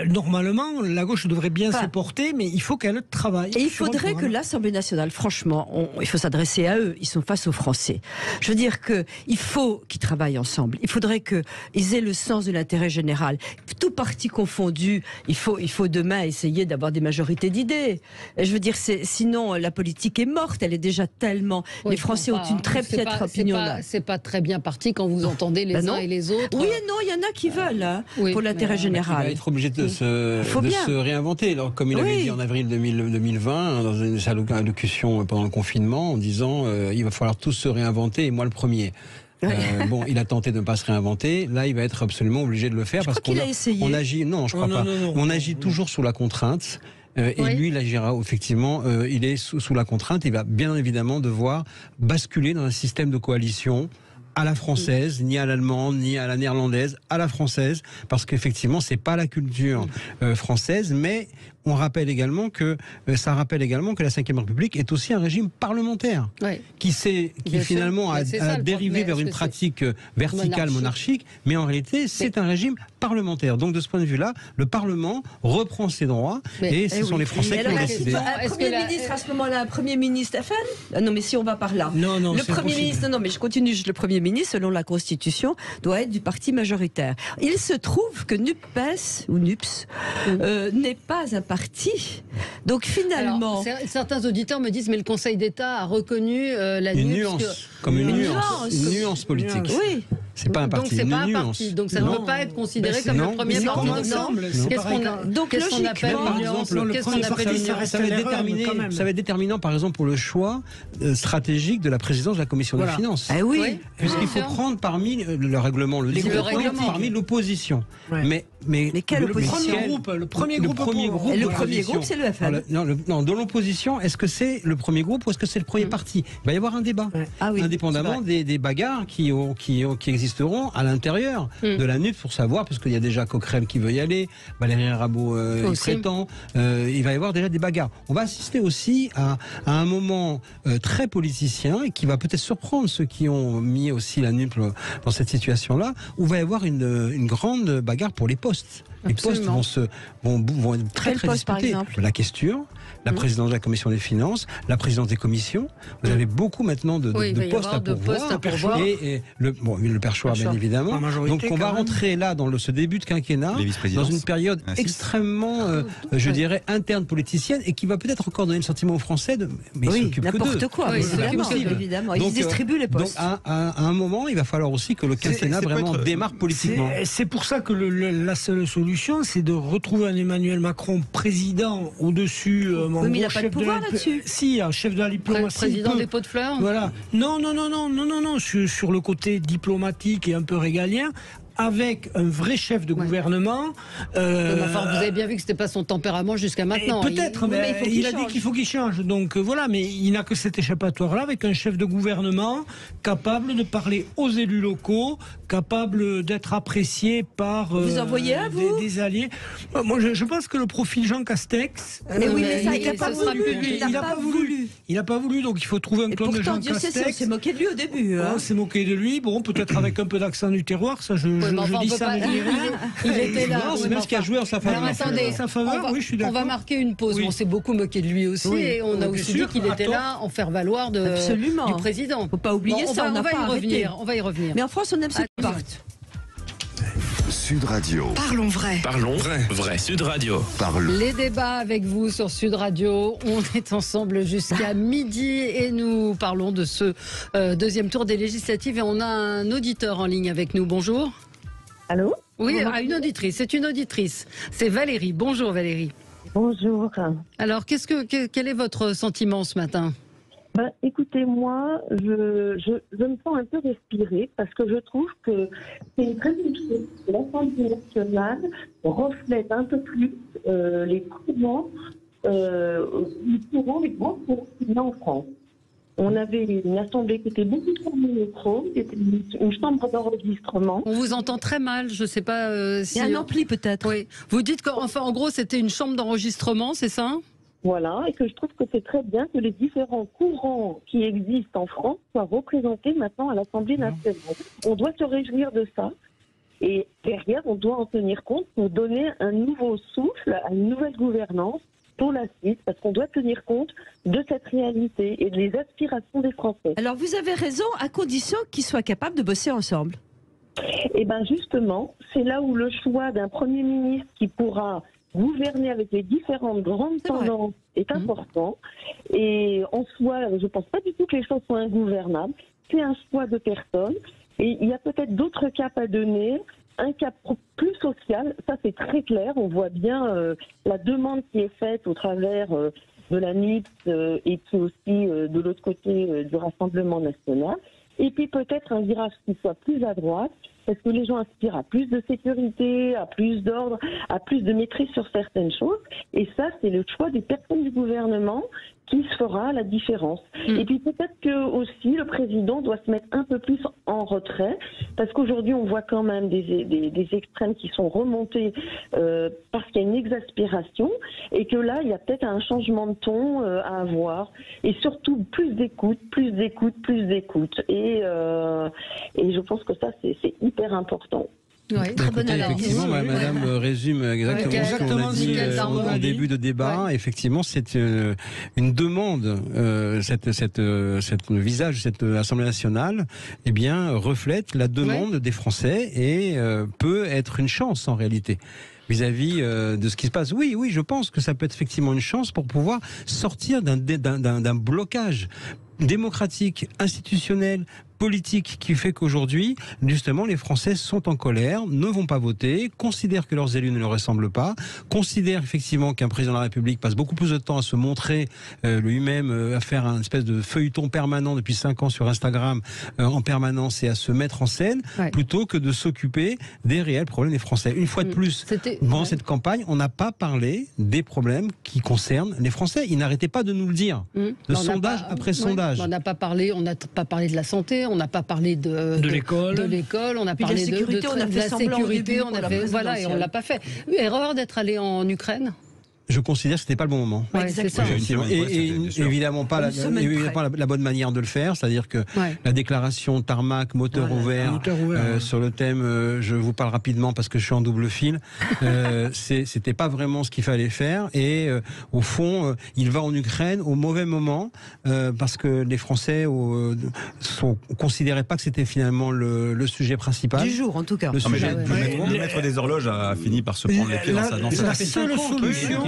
normalement, la gauche devrait bien se porter, mais il faut qu'elle travaille. Et il faudrait que l'Assemblée nationale, franchement, il faut s'adresser à eux, ils sont face aux Français. Je veux dire qu'il faut qu'ils travaillent ensemble, il faudrait qu'ils aient le sens de l'intérêt général. Tout parti confondu, il faut demain essayer d'avoir des majorités d'idées. Je veux dire, sinon la politique est morte, elle est déjà tellement... les Français ont une très piètre opinion là. C'est pas très bien parti quand vous entendez les uns et les autres. Oui et non, il y en a qui veulent pour l'intérêt général. Il va être obligé de se réinventer. Alors, comme il avait dit en avril 2020, dans une allocution pendant le confinement, en disant il va falloir tous se réinventer, et moi le premier. Bon, il a tenté de ne pas se réinventer. Là, il va être absolument obligé de le faire parce qu'on agit. Non, je crois pas. On agit toujours sous la contrainte. Et lui, il agira effectivement. Il est sous la contrainte. Il va bien évidemment devoir basculer dans un système de coalition à la française, ni à l'allemande, ni à la néerlandaise, à la française, parce qu'effectivement, c'est pas la culture française, mais on rappelle également que ça rappelle également que la Ve République est aussi un régime parlementaire qui finalement a dérivé vers une pratique verticale monarchique, mais en réalité c'est un régime parlementaire. Donc de ce point de vue-là, le Parlement reprend ses droits et ce sont les Français qui ont décidé. Un Premier ministre à ce moment-là, un Premier ministre FN ? Non, mais si on va par là. Non, le Premier ministre, non, mais je continue. Le Premier ministre, selon la Constitution, doit être du parti majoritaire. Il se trouve que NUPES ou NUPS n'est pas un parti. Donc finalement... Alors, certains auditeurs me disent, mais le Conseil d'État a reconnu la une nuance, comme une nuance politique. Oui. C'est pas un parti, donc c'est pas un parti, donc ça ne peut pas être considéré comme le premier parti. Qu'est-ce qu'on appelle une nuance ? Ça va être déterminant, par exemple, pour le choix stratégique de la présidence de la Commission des Finances. Ah oui. Puisqu'il faut prendre parmi le règlement, le dit, parmi l'opposition. Mais quelle opposition ? Le premier groupe, c'est le FN. Non, de l'opposition, est-ce que c'est le premier groupe ou est-ce que c'est le premier parti ? Il va y avoir un débat, indépendamment des bagarres qui existeront à l'intérieur de la NUPES pour savoir, parce qu'il y a déjà Coquerel qui veut y aller, Valérie Rabault y prétend, il va y avoir déjà des bagarres. On va assister aussi à un moment très politicien et qui va peut-être surprendre ceux qui ont mis aussi la NUPES dans cette situation-là, où il va y avoir une grande bagarre pour les postes. Les postes vont être très disputés. La question, la présidence de la Commission des Finances, la présidence des commissions. Vous avez beaucoup maintenant de postes à pourvoir. Et le perchoir, bien évidemment. Donc on va rentrer là dans ce début de quinquennat dans une période extrêmement, je dirais, interne politicienne et qui va peut-être encore donner le sentiment aux Français mais ils s'occupent que d'eux. N'importe quoi, évidemment. Ils distribuent les postes. Donc à un moment, il va falloir aussi que le quinquennat vraiment démarque politiquement. C'est pour ça que la seule solution, c'est de retrouver un Emmanuel Macron président au-dessus. Mais il n'a pas de pouvoir là-dessus. Si, un chef de la diplomatie. Président des pots de fleurs. Voilà. Non. Sur le côté diplomatique et un peu régalien, avec un vrai chef de gouvernement. Enfin, vous avez bien vu que c'était pas son tempérament jusqu'à maintenant. Peut-être, mais il a dit qu'il faut qu'il change. Donc voilà, mais il n'a que cet échappatoire-là, avec un chef de gouvernement capable de parler aux élus locaux, capable d'être apprécié par vous en voyez un, vous des alliés. Moi, je pense que le profil Jean Castex. Mais oui, mais ça, il n'a pas voulu. Il n'a pas voulu, donc il faut trouver un clone de Jean Castex. On s'est moqué de lui au début. On s'est moqué de lui. Bon, peut-être avec un peu d'accent du terroir, ça je dis ça, mais il était là. C'est même ce qui a joué en sa faveur. Attendez, on va marquer une pause. On s'est beaucoup moqué de lui aussi, et on a aussi dit qu'il était là en faire valoir du président. Il ne faut pas oublier ça. On va y revenir. Mais en France, on aime ce qui porte. Sud Radio. Parlons vrai. Parlons vrai. Sud Radio. Les débats avec vous sur Sud Radio. On est ensemble jusqu'à midi et nous parlons de ce deuxième tour des législatives. Et on a un auditeur en ligne avec nous. Bonjour. Allô ? Oui, une auditrice. C'est une auditrice. C'est Valérie. Bonjour Valérie. Bonjour. Alors, quel est votre sentiment ce matin ? Écoutez, moi, je me sens un peu respirer parce que je trouve que c'est une très bonne chose que l'Assemblée nationale reflète un peu plus les grands courants qu'il y a en France. On avait une assemblée qui était beaucoup trop monochrome, qui était une chambre d'enregistrement. On vous entend très mal, je ne sais pas si... Il y a un ampli peut-être. Oui. Vous dites qu'enfin, en gros, c'était une chambre d'enregistrement, c'est ça ? Voilà, et que je trouve que c'est très bien que les différents courants qui existent en France soient représentés maintenant à l'Assemblée nationale. On doit se réjouir de ça. Et derrière, on doit en tenir compte pour donner un nouveau souffle à une nouvelle gouvernance pour la suite, parce qu'on doit tenir compte de cette réalité et des aspirations des Français. Alors vous avez raison, à condition qu'ils soient capables de bosser ensemble. Et bien justement, c'est là où le choix d'un Premier ministre qui pourra gouverner avec les différentes grandes tendances est important. Et en soi, je ne pense pas du tout que les choses soient ingouvernables. C'est un choix de personne. Et il y a peut-être d'autres caps à donner. Un cap plus social, ça c'est très clair. On voit bien la demande qui est faite au travers de la NUPS et qui aussi de l'autre côté du Rassemblement national. Et puis peut-être un virage qui soit plus à droite, parce que les gens aspirent à plus de sécurité, à plus d'ordre, à plus de maîtrise sur certaines choses. Et ça, c'est le choix des personnes du gouvernement qui fera la différence. Et puis peut-être que aussi le président doit se mettre un peu plus en retrait, parce qu'aujourd'hui on voit quand même des extrêmes qui sont remontés parce qu'il y a une exaspération, et que là il y a peut-être un changement de ton à avoir, et surtout plus d'écoute. Et je pense que ça c'est hyper important. Oui, très bonne analyse. Effectivement, madame résume exactement ce qu'on a dit en début de débat. Ouais. Effectivement, c'est une demande, le visage de cette Assemblée nationale, eh bien, reflète la demande des Français et peut être une chance en réalité. Vis-à-vis de ce qui se passe. Oui, je pense que ça peut être effectivement une chance pour pouvoir sortir d'un blocage démocratique, institutionnel, politique qui fait qu'aujourd'hui, justement, les Français sont en colère, ne vont pas voter, considèrent que leurs élus ne leur ressemblent pas, considèrent effectivement qu'un président de la République passe beaucoup plus de temps à se montrer lui-même, à faire un espèce de feuilleton permanent depuis 5 ans sur Instagram en permanence et à se mettre en scène, plutôt que de s'occuper des réels problèmes des Français. Une fois de plus, dans cette campagne, on n'a pas parlé des problèmes qui concernent les Français. Ils n'arrêtaient pas de nous le dire, de sondage après sondage. On n'a pas parlé de la santé, on n'a pas parlé de l'école, on a parlé de la sécurité, on a fait voilà, et on l'a pas fait. Erreur d'être allé en Ukraine. Je considère que c'était pas le bon moment. C'est ça. Et évidemment pas la bonne manière de le faire, c'est-à-dire que la déclaration tarmac, moteur ouvert, sur le thème, je vous parle rapidement parce que je suis en double fil, c'était pas vraiment ce qu'il fallait faire. Et au fond, il va en Ukraine au mauvais moment parce que les Français considéraient pas que c'était finalement le sujet principal. Du jour, en tout cas. Le maître des horloges a fini par se prendre les pieds dans sa danse. La seule solution.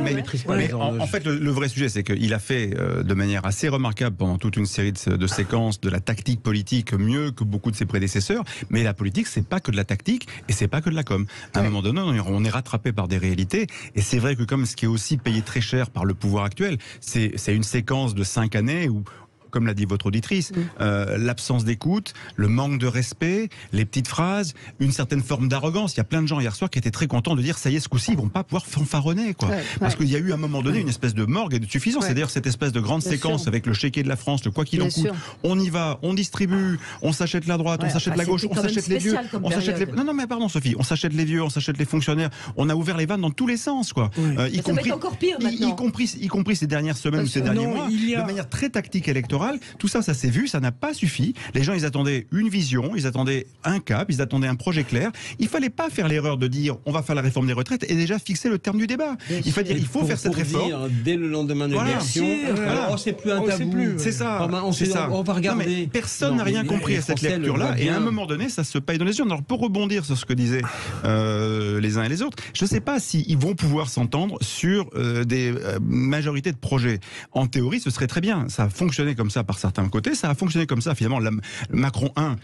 En fait, le vrai sujet, c'est qu'il a fait de manière assez remarquable pendant toute une série de séquences de la tactique politique mieux que beaucoup de ses prédécesseurs. Mais la politique, c'est pas que de la tactique et c'est pas que de la com. À un moment donné, on est rattrapé par des réalités. Et c'est vrai que comme ce qui est aussi payé très cher par le pouvoir actuel, c'est une séquence de 5 années où, comme l'a dit votre auditrice, l'absence d'écoute, le manque de respect, les petites phrases, une certaine forme d'arrogance. Il y a plein de gens hier soir qui étaient très contents de dire ça y est, ce coup-ci, ils vont pas pouvoir fanfaronner, quoi. Parce qu'il y a eu à un moment donné une espèce de morgue et de suffisance. C'est d'ailleurs cette espèce de grande séquence avec le chéquier de la France, le quoi qu'il en coûte. On y va, on distribue, on s'achète la droite, on s'achète la gauche, on s'achète les vieux, on s'achète les... Non, mais pardon, Sophie, on s'achète les vieux, on s'achète les fonctionnaires. On a ouvert les vannes dans tous les sens, quoi. Y compris, encore pire maintenant. Y compris ces dernières semaines ou ces derniers mois, de manière très tactique électorale. Tout ça s'est vu, ça n'a pas suffi. Les gens, ils attendaient une vision, ils attendaient un cap, ils attendaient un projet clair. Il fallait pas faire l'erreur de dire on va faire la réforme des retraites et déjà fixer le terme du débat. Il faut faire cette réforme. Dire, dès le lendemain de l'élection, c'est plus un tabou. C'est ça. On va regarder. Personne n'a rien compris à cette lecture-là. Et à un moment donné, ça se paye dans les yeux. Alors pour rebondir sur ce que disaient les uns et les autres, je ne sais pas s'ils vont pouvoir s'entendre sur des majorités de projets. En théorie, ce serait très bien. Ça a fonctionné comme ça par certains côtés. Ça a fonctionné comme ça, finalement. Macron 1,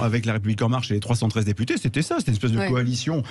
avec La République En Marche et les 313 députés, c'était ça, c'était une espèce de coalition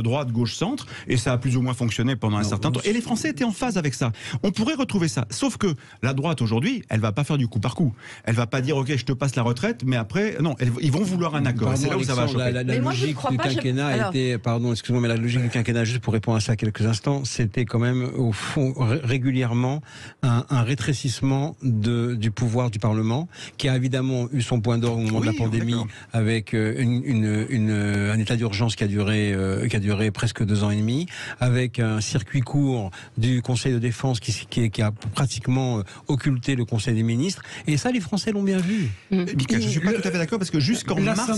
droite, gauche, centre, et ça a plus ou moins fonctionné pendant un certain temps. Et les Français étaient en phase avec ça. On pourrait retrouver ça. Sauf que la droite, aujourd'hui, elle va pas faire du coup par coup. Elle va pas dire, OK, je te passe la retraite, mais après, non, ils vont vouloir un accord. C'est là où ça va choper. La logique du quinquennat a été, pardon, excusez-moi, mais la logique du quinquennat, juste pour répondre à ça quelques instants, c'était quand même, au fond, régulièrement, un rétrécissement du du pouvoir du Parlement, qui a évidemment eu son point d'or au moment de la pandémie, avec un état d'urgence qui a duré presque 2 ans et demi, avec un circuit court du Conseil de défense qui a pratiquement occulté le Conseil des ministres. Et ça, les Français l'ont bien vu. Michael, je ne suis pas tout à fait d'accord parce que jusqu'en mars,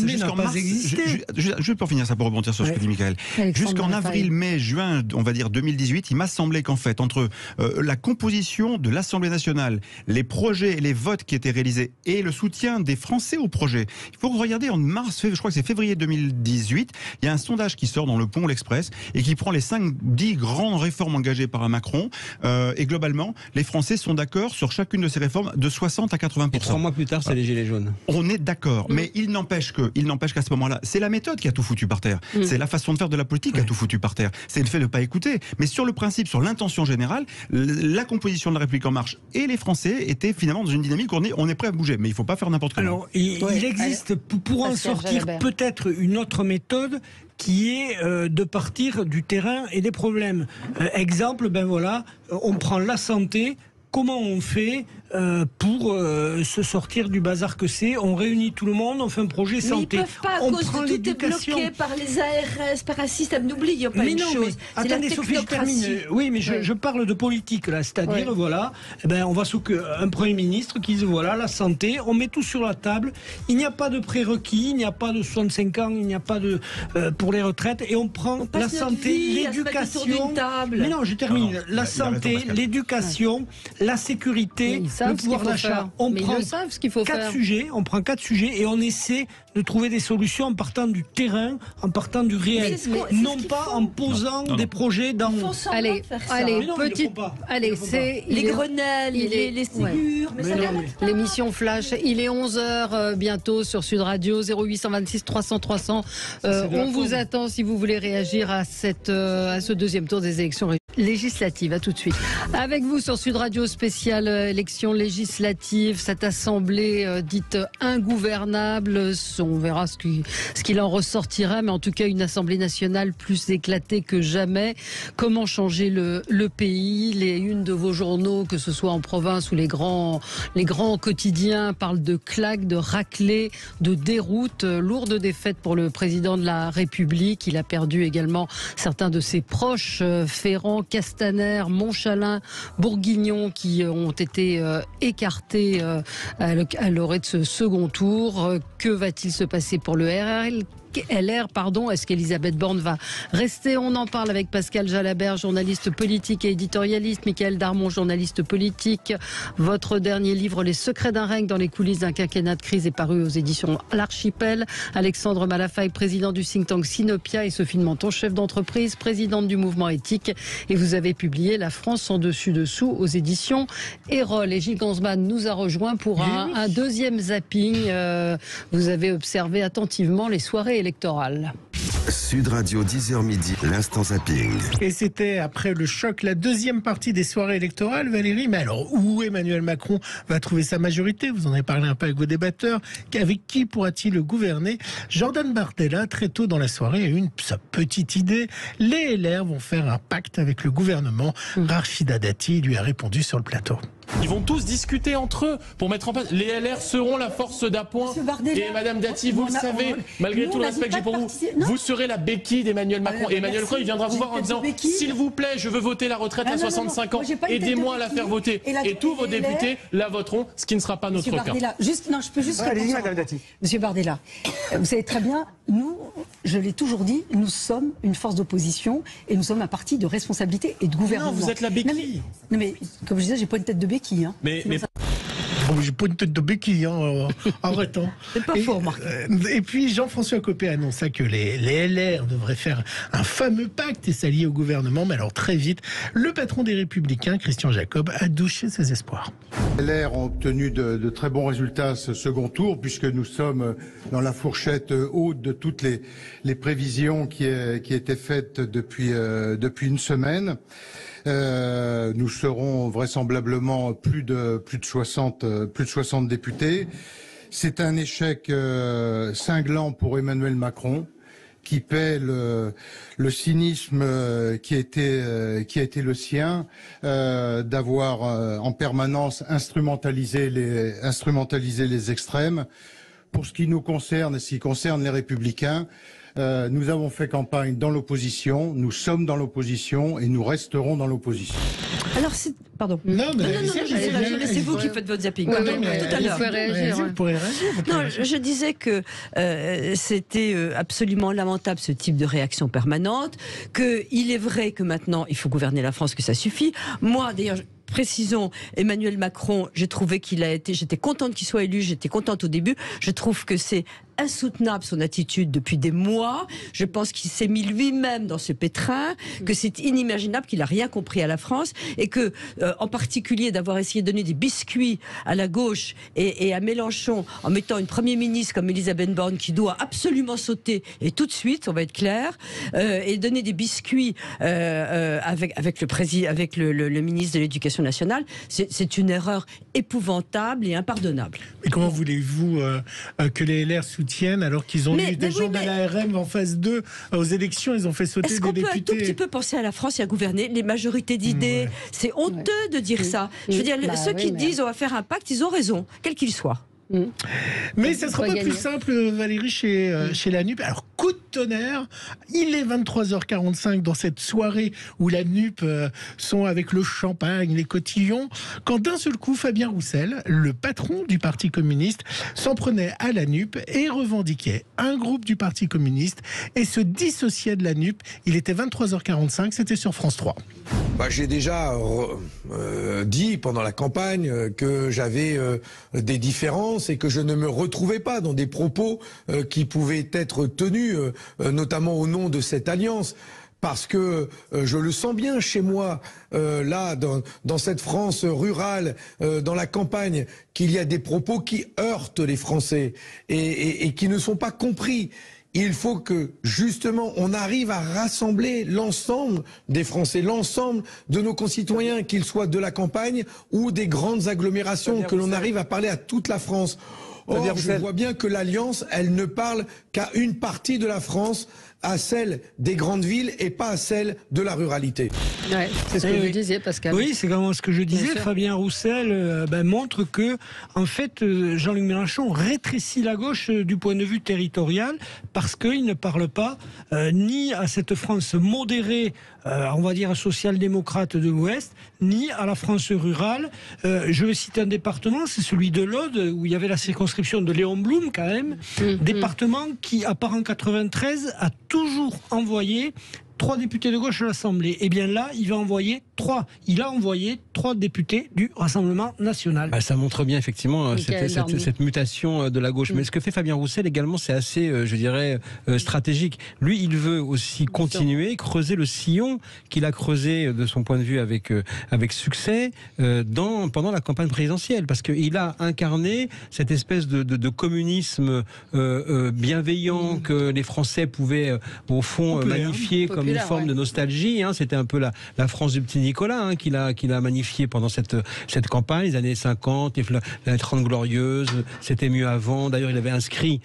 juste pour finir ça, pour rebondir sur ce que dit Michael, jusqu'en avril, mai, juin, on va dire 2018, il m'a semblé qu'en fait, entre la composition de l'Assemblée nationale, les projets et les votes qui étaient réalisés et le soutien des Français au projet, il faut regarder en mars, je crois que c'est février 2018, il y a un sondage qui sort dans Le Pont, l'Express, et qui prend les 5-10 grandes réformes engagées par Macron, et globalement, les Français sont d'accord sur chacune de ces réformes de 60 à 80%. Et 3 mois plus tard, c'est les Gilets jaunes. On est d'accord, mais il n'empêche qu'à ce moment-là, c'est la méthode qui a tout foutu par terre. C'est la façon de faire de la politique qui a tout foutu par terre. C'est le fait de ne pas écouter. Mais sur le principe, sur l'intention générale, la composition de la République en marche et les Français étaient finalement dans une dynamique où on est prêt à bouger. Mais il ne faut pas faire n'importe comment. Alors, il existe, pour en sortir, peut-être une autre méthode qui est de partir du terrain et des problèmes. Exemple, on prend la santé. Comment on fait pour se sortir du bazar que c'est? On réunit tout le monde, on fait un projet santé. Mais ils peuvent pas, à on cause prend de tout est bloqué par les ARS, par un système. N'oublions pas une chose. Attendez, Sophie, je termine. Oui, mais je parle de politique là, c'est-à-dire on va un Premier ministre qui dit la santé, on met tout sur la table. Il n'y a pas de prérequis, il n'y a pas de 65 ans, il n'y a pas de pour les retraites, et on prend la santé, l'éducation. Mais non, je termine. La santé, l'éducation, la sécurité, le pouvoir d'achat. On prend 4 sujets, et on essaie de trouver des solutions en partant du terrain, en partant du réel, non pas en posant des projets dans. Allez, c'est les Grenelles, les Ségur. L'émission Flash, il est 11h bientôt sur Sud Radio, 0826 300 300. On vous attend si vous voulez réagir à ce deuxième tour des élections législatives. À tout de suite. Avec vous sur Sud Radio, spéciale élection législative, cette assemblée dite ingouvernable. On verra ce qu'il en ressortira, mais en tout cas une assemblée nationale plus éclatée que jamais. Comment changer le pays? Les unes de vos journaux, que ce soit en province ou les grands quotidiens, parlent de claques, de raclées, de déroutes. Lourde défaite pour le président de la République. Il a perdu également certains de ses proches, Ferrand, Castaner, Montchalin, Bourguignon, qui ont été écartés à l'orée de ce second tour. Que va-t-il se passer pour le LR, est-ce qu'Elisabeth Borne va rester? On en parle avec Pascal Jalabert, journaliste politique et éditorialiste, Michael Darmon, journaliste politique. Votre dernier livre, Les secrets d'un règne dans les coulisses d'un quinquennat de crise, est paru aux éditions L'Archipel. Alexandre Malafaille, président du think tank Sinopia, et Sophie de Menton, chef d'entreprise, présidente du mouvement éthique. Et vous avez publié La France en dessus-dessous aux éditions Erol. Et Gilles Gansman nous a rejoint pour un deuxième zapping. Vous avez observé attentivement les soirées électorale. Sud Radio, 10h midi, l'instant zapping. Et c'était après le choc, la deuxième partie des soirées électorales, Valérie. Mais alors, où Emmanuel Macron va trouver sa majorité? Vous en avez parlé un peu avec vos débatteurs. Avec qui pourra-t-il gouverner? Jordan Bardella, très tôt dans la soirée, a eu sa petite idée. Les LR vont faire un pacte avec le gouvernement. Rachida Dati lui a répondu sur le plateau. Ils vont tous discuter entre eux pour mettre en place. Les LR seront la force d'appoint. Et Madame Dati, vous le savez, malgré tout le respect que j'ai pour vous, vous serez la béquille d'Emmanuel Macron. Et Emmanuel Macron, il viendra vous voir en disant s'il vous plaît, je veux voter la retraite à 65 ans. Aidez-moi à la faire voter. Et tous vos députés la voteront, ce qui ne sera pas notre cas. Je peux juste Monsieur Bardella, vous savez très bien, nous, je l'ai toujours dit, nous sommes une force d'opposition et nous sommes un parti de responsabilité et de gouvernement. Non, vous êtes la béquille. Non mais comme je disais, j'ai pas une tête de béquille. Hein. Mais... J'ai pas une tête de béquille, arrête. C'est pas faux, Marc. Et puis Jean-François Copé annonça que les LR devraient faire un fameux pacte et s'allier au gouvernement. Mais alors très vite, le patron des Républicains, Christian Jacob, a douché ses espoirs. Les LR ont obtenu de très bons résultats ce second tour, puisque nous sommes dans la fourchette haute de toutes les prévisions qui étaient faites depuis une semaine. Nous serons vraisemblablement plus de 60 députés. C'est un échec cinglant pour Emmanuel Macron, qui paie le cynisme qui a été le sien, d'avoir en permanence instrumentalisé les extrêmes. Pour ce qui nous concerne et ce qui concerne les Républicains, nous avons fait campagne dans l'opposition, nous sommes dans l'opposition et nous resterons dans l'opposition. Alors, pardon. Non, c'est vous qui faites votre zapping. Tout à l'heure. Vous pourrez réagir. Non, je disais que c'était absolument lamentable ce type de réaction permanente, qu'il est vrai que maintenant il faut gouverner la France, que ça suffit. Moi, d'ailleurs, précisons, Emmanuel Macron, j'ai trouvé j'étais contente qu'il soit élu, j'étais contente au début. Je trouve que c'est insoutenable son attitude depuis des mois. Je pense qu'il s'est mis lui-même dans ce pétrin, que c'est inimaginable, qu'il n'a rien compris à la France et que, en particulier, d'avoir essayé de donner des biscuits à la gauche et à Mélenchon en mettant une première ministre comme Elisabeth Borne qui doit absolument sauter et tout de suite, on va être clair, et donner des biscuits avec le ministre de l'Éducation nationale, c'est une erreur épouvantable et impardonnable. Mais comment voulez-vous que les LR soutiennent alors qu'ils ont eu des gens de l'ARM en phase 2 aux élections, ils ont fait sauter des députés. Est-ce qu'on peut un tout petit peu penser à la France et à gouverner les majorités d'idées? C'est honteux de dire ça. Je veux dire, ceux qui disent on va faire un pacte, ils ont raison, quel qu'il soit. Mais ça sera pas plus simple, Valérie, chez la NUP. Alors, coup de tonnerre, il est 23h45 dans cette soirée où la NUP sont avec le champagne, les cotillons, quand d'un seul coup, Fabien Roussel, le patron du Parti communiste, s'en prenait à la NUP et revendiquait un groupe du Parti communiste et se dissociait de la NUP. Il était 23h45, c'était sur France 3. J'ai déjà dit pendant la campagne que j'avais des différences et que je ne me retrouvais pas dans des propos qui pouvaient être tenus, notamment au nom de cette alliance. Parce que je le sens bien chez moi, là, dans cette France rurale, dans la campagne, qu'il y a des propos qui heurtent les Français et qui ne sont pas compris. Il faut que, justement, on arrive à rassembler l'ensemble des Français, l'ensemble de nos concitoyens, qu'ils soient de la campagne ou des grandes agglomérations, que l'on arrive à parler à toute la France. Or, je vois bien que l'Alliance, elle ne parle qu'à une partie de la France, à celle des grandes villes et pas à celle de la ruralité. Ouais, c'est ce que vous disiez, Pascal. Oui, c'est vraiment ce que je disais. Fabien Roussel montre que, en fait, Jean-Luc Mélenchon rétrécit la gauche du point de vue territorial parce qu'il ne parle pas ni à cette France modérée, on va dire social-démocrate de l'Ouest, ni à la France rurale. Je vais citer un département, c'est celui de l'Aude, où il y avait la circonscription de Léon Blum, quand même. Département qui, à part en 93, a toujours envoyé 3 députés de gauche à l'Assemblée. Et bien là, il a envoyé 3 députés du Rassemblement national. Ça montre bien effectivement cette mutation de la gauche. Mais ce que fait Fabien Roussel également, c'est assez, je dirais, stratégique. Lui, il veut aussi continuer, creuser le sillon qu'il a creusé de son point de vue avec succès pendant la campagne présidentielle. Parce qu'il a incarné cette espèce de communisme bienveillant que les Français pouvaient au fond magnifier comme une forme de nostalgie. C'était un peu la France du petit Nicolas qu'il a magnifié pendant cette campagne, les années 50, les 30 glorieuses, c'était mieux avant. D'ailleurs, il avait inscrit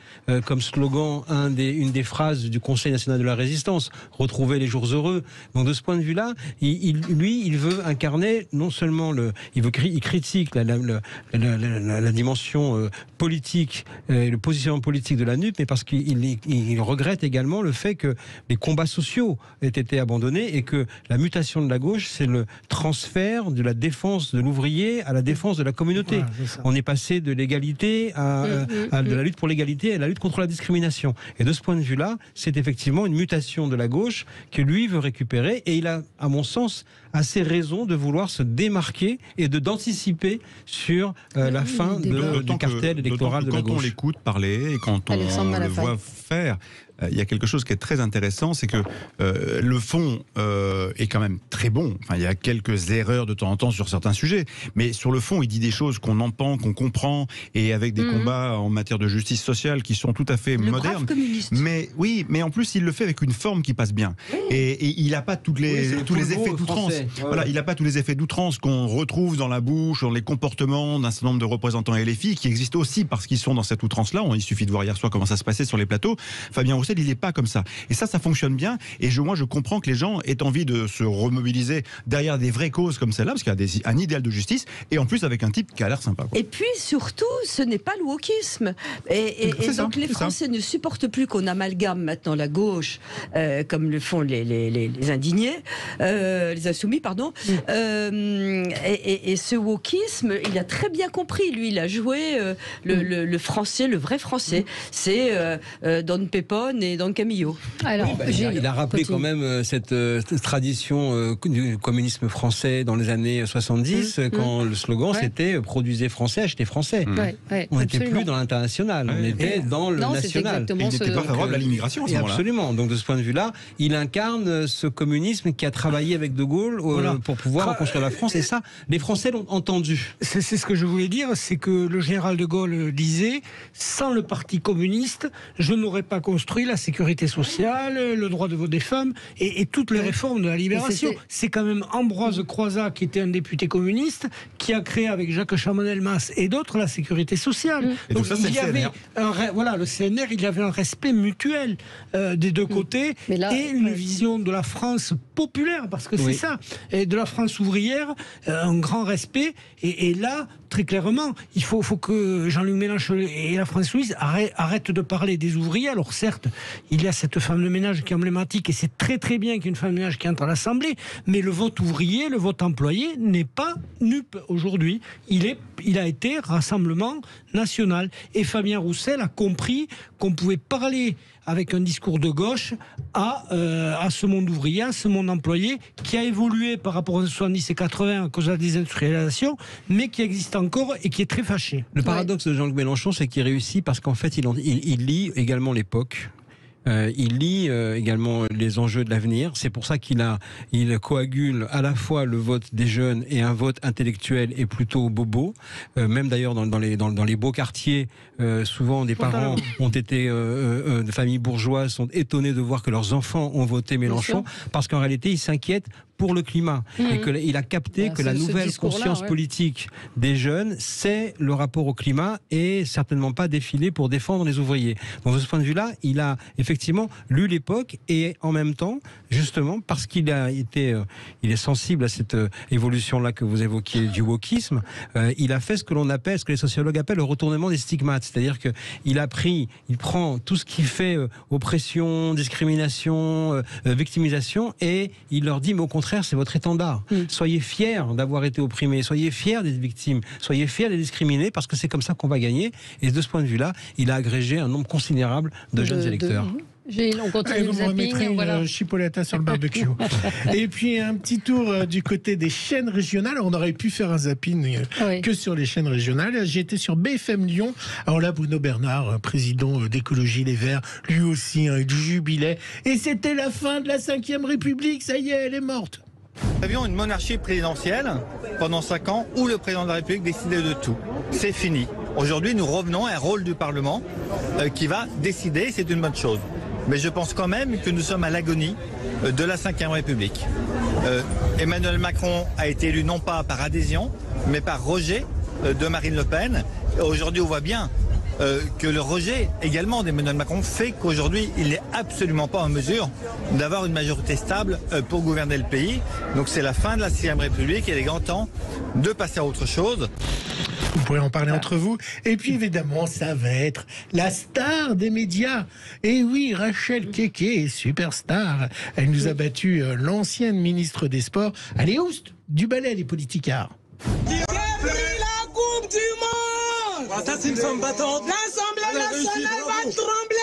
comme slogan une des phrases du Conseil national de la résistance, retrouver les jours heureux. Donc de ce point de vue-là, il veut incarner non seulement il critique la dimension politique et le positionnement politique de la NUP, mais parce qu'il regrette également le fait que les combats sociaux aient été abandonnés et que la mutation de la gauche, c'est le transfert de la défense de l'ouvrier à la défense de la communauté. On est passé de l'égalité de la lutte pour l'égalité à la lutte contre la discrimination. Et de ce point de vue-là, c'est effectivement une mutation de la gauche que lui veut récupérer, et il a, à mon sens, assez raison de vouloir se démarquer et d'anticiper sur la fin du cartel électoral de la gauche. Quand on l'écoute parler et quand on le voit faire, il y a quelque chose qui est très intéressant, c'est que le fond est quand même très bon. Enfin, il y a quelques erreurs de temps en temps sur certains sujets, mais sur le fond, il dit des choses qu'on entend, qu'on comprend, et avec des combats en matière de justice sociale qui sont tout à fait modernes. Mais oui, mais en plus, il le fait avec une forme qui passe bien. Et il n'a pas tous les effets d'outrance. Voilà, il n'a pas tous les effets d'outrance qu'on retrouve dans la bouche, dans les comportements d'un certain nombre de représentants LFI qui existent aussi parce qu'ils sont dans cette outrance-là. Il suffit de voir hier soir comment ça se passait sur les plateaux. Fabien Roussel présidentielle, il n'est pas comme ça. Et ça fonctionne bien. Et moi, je comprends que les gens aient envie de se remobiliser derrière des vraies causes comme celle-là, parce qu'il y a un idéal de justice, et en plus avec un type qui a l'air sympa. Et puis surtout, ce n'est pas le wokisme. Et donc les Français ne supportent plus qu'on amalgame maintenant la gauche, comme le font les indignés, les insoumis, pardon. Et ce wokisme, il a très bien compris. Lui, il a joué le français, le vrai français. C'est Don Pépone et Don Camillo. Alors, il a rappelé quand même cette tradition du communisme français dans les années 70, quand le slogan c'était « Produisez français, achetez français ». On n'était plus dans l'international, on était dans le national. Il n'était pas favorable à l'immigration à ce moment-là. Absolument. Donc de ce point de vue-là, il incarne ce communisme qui a travaillé avec De Gaulle pour pouvoir reconstruire la France. Et ça, les Français l'ont entendu. C'est ce que je voulais dire, c'est que le général De Gaulle disait « Sans le parti communiste, je n'aurais pas construit la sécurité sociale, le droit de vote des femmes et toutes les réformes de la libération. » C'est quand même Ambroise Croizat, qui était un député communiste, qui a créé avec Jacques Chaban-Delmas et d'autres la sécurité sociale. Donc il y avait le CNR, il y avait un respect mutuel des deux côtés et une vision de la France populaire, parce que c'est ça, et de la France ouvrière, un grand respect. Et là, très clairement, il faut que Jean-Luc Mélenchon et la France Insoumise arrêtent de parler des ouvriers. Alors certes, il y a cette femme de ménage qui est emblématique, et c'est très très bien qu'il y ait une femme de ménage qui entre à l'Assemblée, mais le vote ouvrier, le vote employé n'est pas NUP aujourd'hui. Il a été Rassemblement national. Et Fabien Roussel a compris qu'on pouvait parler avec un discours de gauche à ce monde ouvrier, à ce monde employé, qui a évolué par rapport aux 70 et 80 à cause de la désindustrialisation, mais qui existe encore et qui est très fâché. Le paradoxe de Jean-Luc Mélenchon, c'est qu'il réussit parce qu'en fait, il lit également l'époque. Il lit également les enjeux de l'avenir. C'est pour ça qu'il coagule à la fois le vote des jeunes et un vote intellectuel et plutôt bobo. Même d'ailleurs dans les beaux quartiers, souvent des parents ont été de familles bourgeoises sont étonnés de voir que leurs enfants ont voté Mélenchon, parce qu'en réalité ils s'inquiètent pour le climat et qu'il a capté que la nouvelle conscience politique des jeunes, c'est le rapport au climat et certainement pas défiler pour défendre les ouvriers. Donc de ce point de vue-là, il a effectivement lu l'époque, et en même temps, justement, parce qu'il il est sensible à cette évolution-là que vous évoquiez du wokisme, il a fait ce que les sociologues appellent le retournement des stigmates. C'est-à-dire il prend tout ce qui fait oppression, discrimination, victimisation, et il leur dit, mais au contraire, c'est votre étendard. Soyez fiers d'avoir été opprimés, soyez fiers d'être victimes, soyez fiers d'être discriminés, parce que c'est comme ça qu'on va gagner. Et de ce point de vue-là, il a agrégé un nombre considérable de jeunes électeurs. Gilles, on continue le zapping. Une chipolata sur le barbecue. Et puis un petit tour du côté des chaînes régionales. On aurait pu faire un zapping que sur les chaînes régionales. J'ai été sur BFM Lyon. Alors là, Bruno Bernard, président d'Écologie Les Verts, lui aussi, il jubilait. Et c'était la fin de la 5e République. Ça y est, elle est morte. Nous avions une monarchie présidentielle pendant 5 ans où le président de la République décidait de tout. C'est fini. Aujourd'hui, nous revenons à un rôle du Parlement qui va décider. C'est une bonne chose. Mais je pense quand même que nous sommes à l'agonie de la 5e République. Emmanuel Macron a été élu non pas par adhésion, mais par rejet de Marine Le Pen. Aujourd'hui, on voit bien que le rejet également d'Emmanuel Macron fait qu'aujourd'hui, il n'est absolument pas en mesure d'avoir une majorité stable pour gouverner le pays. Donc c'est la fin de la 6e République et il est grand temps de passer à autre chose. Vous pourrez en parler entre vous. Et puis évidemment, ça va être la star des médias. Et oui, Rachel Keke, superstar. Elle nous a battu l'ancienne ministre des Sports. Allez, oust, du balai les politicards. Qui a pris la Coupe du Monde? Ah, ça, c'est une femme battante. L'Assemblée nationale va trembler.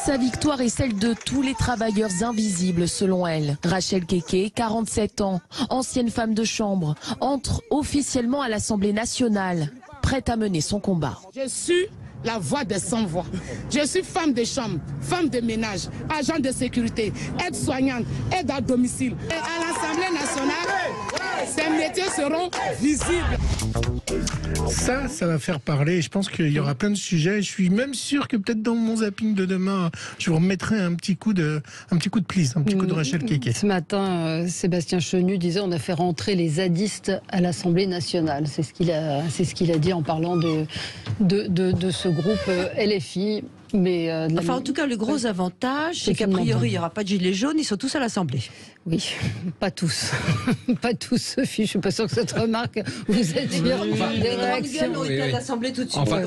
Sa victoire est celle de tous les travailleurs invisibles, selon elle. Rachel Keke, 47 ans, ancienne femme de chambre, entre officiellement à l'Assemblée nationale, prête à mener son combat. Je suis la voix des sans-voix. Je suis femme de chambre, femme de ménage, agent de sécurité, aide-soignante, aide à domicile. Et à l'Assemblée nationale, ces métiers seront visibles. Ça va faire parler. Je pense qu'il y aura plein de sujets. Je suis même sûr que peut-être dans mon zapping de demain, je vous remettrai un petit coup de plis, un petit coup de Rachel Keke. Ce matin, Sébastien Chenu disait on a fait rentrer les zadistes à l'Assemblée nationale. C'est ce qu'il a dit en parlant de ce groupe LFI. Mais enfin, en tout cas, le gros avantage, c'est qu'a priori, il n'y aura pas de gilets jaunes, ils sont tous à l'Assemblée. Oui, pas tous. Pas tous, Sophie, je ne suis pas sûre que cette remarque vous attire des réactions. On était à l'Assemblée tout de suite. Enfin,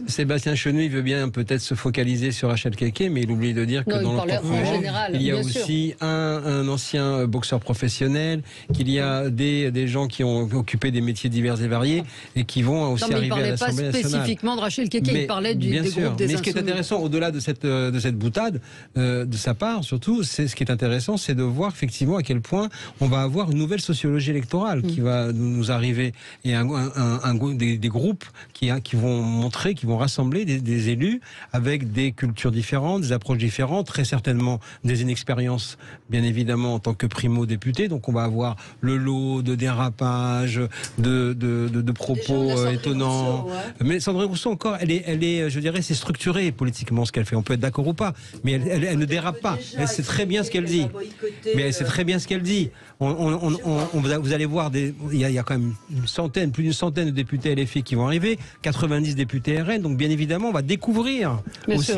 Sébastien Chenu, il veut bien peut-être se focaliser sur Rachel Keke, mais il oublie de dire que dans le portefeuille, il y a aussi un ancien boxeur professionnel, qu'il y a des gens qui ont occupé des métiers divers et variés et qui vont aussi arriver à l'Assemblée nationale. Il ne parlait pas spécifiquement de Rachel Keke, il parlait des groupes des Insoumis. Mais ce qui est intéressant, au-delà de cette boutade, de sa part surtout, ce qui est intéressant, c'est de voir effectivement à quel point on va avoir une nouvelle sociologie électorale qui va nous arriver, et des groupes qui vont montrer, qui vont rassembler des élus avec des cultures différentes, des approches différentes, très certainement des inexpériences, bien évidemment, en tant que primo-député. Donc on va avoir le lot de dérapages, de propos étonnants. Mais Sandrine Rousseau, encore, elle est, je dirais, c'est structuré politiquement ce qu'elle fait. On peut être d'accord ou pas, mais elle ne dérape pas. Elle sait très bien ce qu'elle dit. Mais elle sait très bien ce qu'elle dit. Vous allez voir, il y a quand même plus d'une centaine de députés LFI qui vont arriver, 90 députés RN, donc bien évidemment on va découvrir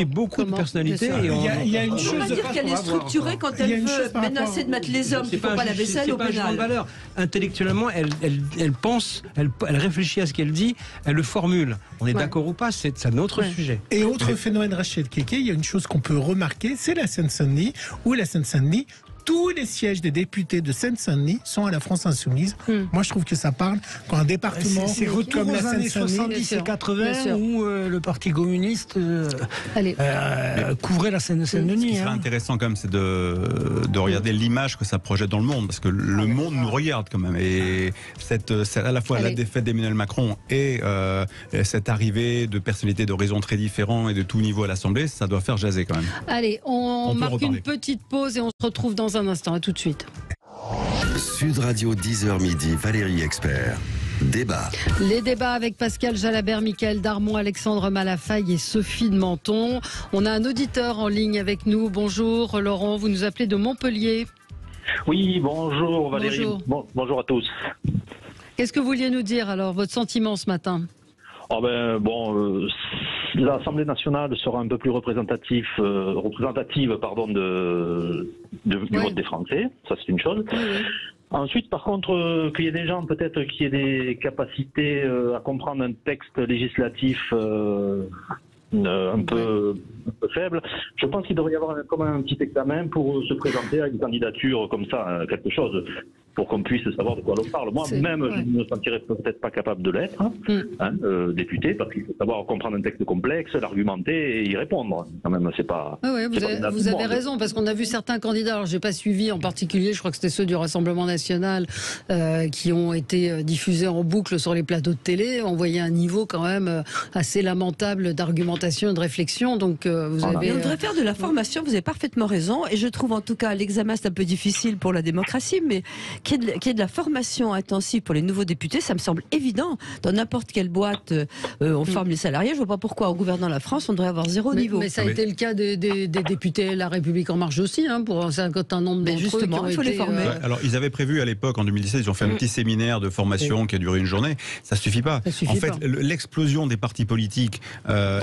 beaucoup de personnalités. Il y a une chose, on va dire qu'elle est structurée quand elle veut menacer de mettre les hommes qui ne font pas la vaisselle au pénal. Valeur. Intellectuellement, elle pense, elle réfléchit à ce qu'elle dit, elle le formule. On est d'accord ou pas, c'est un autre sujet. Et autre phénomène, Rachel Keke, il y a une chose qu'on peut remarquer, c'est la Seine-Saint-Denis, où la Seine-Saint-Denis, tous les sièges des députés de Seine-Saint-Denis sont à la France Insoumise. Moi, je trouve que ça parle quand un département comme la Seine-Saint-Denis, 70 et 80, où le Parti communiste couvrait la Seine-Saint-Denis. Ce qui serait intéressant quand même, c'est de regarder l'image que ça projette dans le monde, parce que le monde nous regarde quand même. Et à la fois la défaite d'Emmanuel Macron et cette arrivée de personnalités d'horizons très différents et de tout niveau à l'Assemblée, ça doit faire jaser quand même. Allez, on marque une petite pause et on se retrouve dans un instant. À tout de suite. Sud Radio 10h midi, Valérie Expert. Débat. Les débats avec Pascal Jalabert, Mickaël Darmon, Alexandre Malafaille et Sophie de Menton. On a un auditeur en ligne avec nous. Bonjour Laurent, vous nous appelez de Montpellier. Oui, bonjour Valérie. Bonjour à tous. Qu'est-ce que vous vouliez nous dire alors, votre sentiment ce matin? L'Assemblée nationale sera un peu plus représentative du vote des Français, ça c'est une chose. Ensuite, par contre, qu'il y ait des gens peut-être qui aient des capacités à comprendre un texte législatif un peu faible, je pense qu'il devrait y avoir comme un petit examen pour se présenter à une candidature comme ça, quelque chose, pour qu'on puisse savoir de quoi l'on parle. Moi-même, je ne me sentirais peut-être pas capable de l'être, député, parce qu'il faut savoir comprendre un texte complexe, l'argumenter et y répondre. Quand même, c'est pas. Vous avez raison, parce qu'on a vu certains candidats. Alors, j'ai pas suivi en particulier. Je crois que c'était ceux du Rassemblement national qui ont été diffusés en boucle sur les plateaux de télé. On voyait un niveau quand même assez lamentable d'argumentation et de réflexion. Donc, vous avez. On devrait faire de la formation. Vous avez parfaitement raison. Et je trouve en tout cas l'examen c'est un peu difficile pour la démocratie, mais qu'il y ait de la formation intensive pour les nouveaux députés, ça me semble évident. Dans n'importe quelle boîte, on forme les salariés. Je ne vois pas pourquoi, en gouvernant la France, on devrait avoir zéro niveau. Mais ça a été le cas des députés La République En Marche aussi, pour un certain nombre d'entre eux. Justement, il faut les former. Alors, ils avaient prévu à l'époque, en 2017, ils ont fait un petit séminaire de formation qui a duré une journée. Ça ne suffit pas. En fait, l'explosion des partis politiques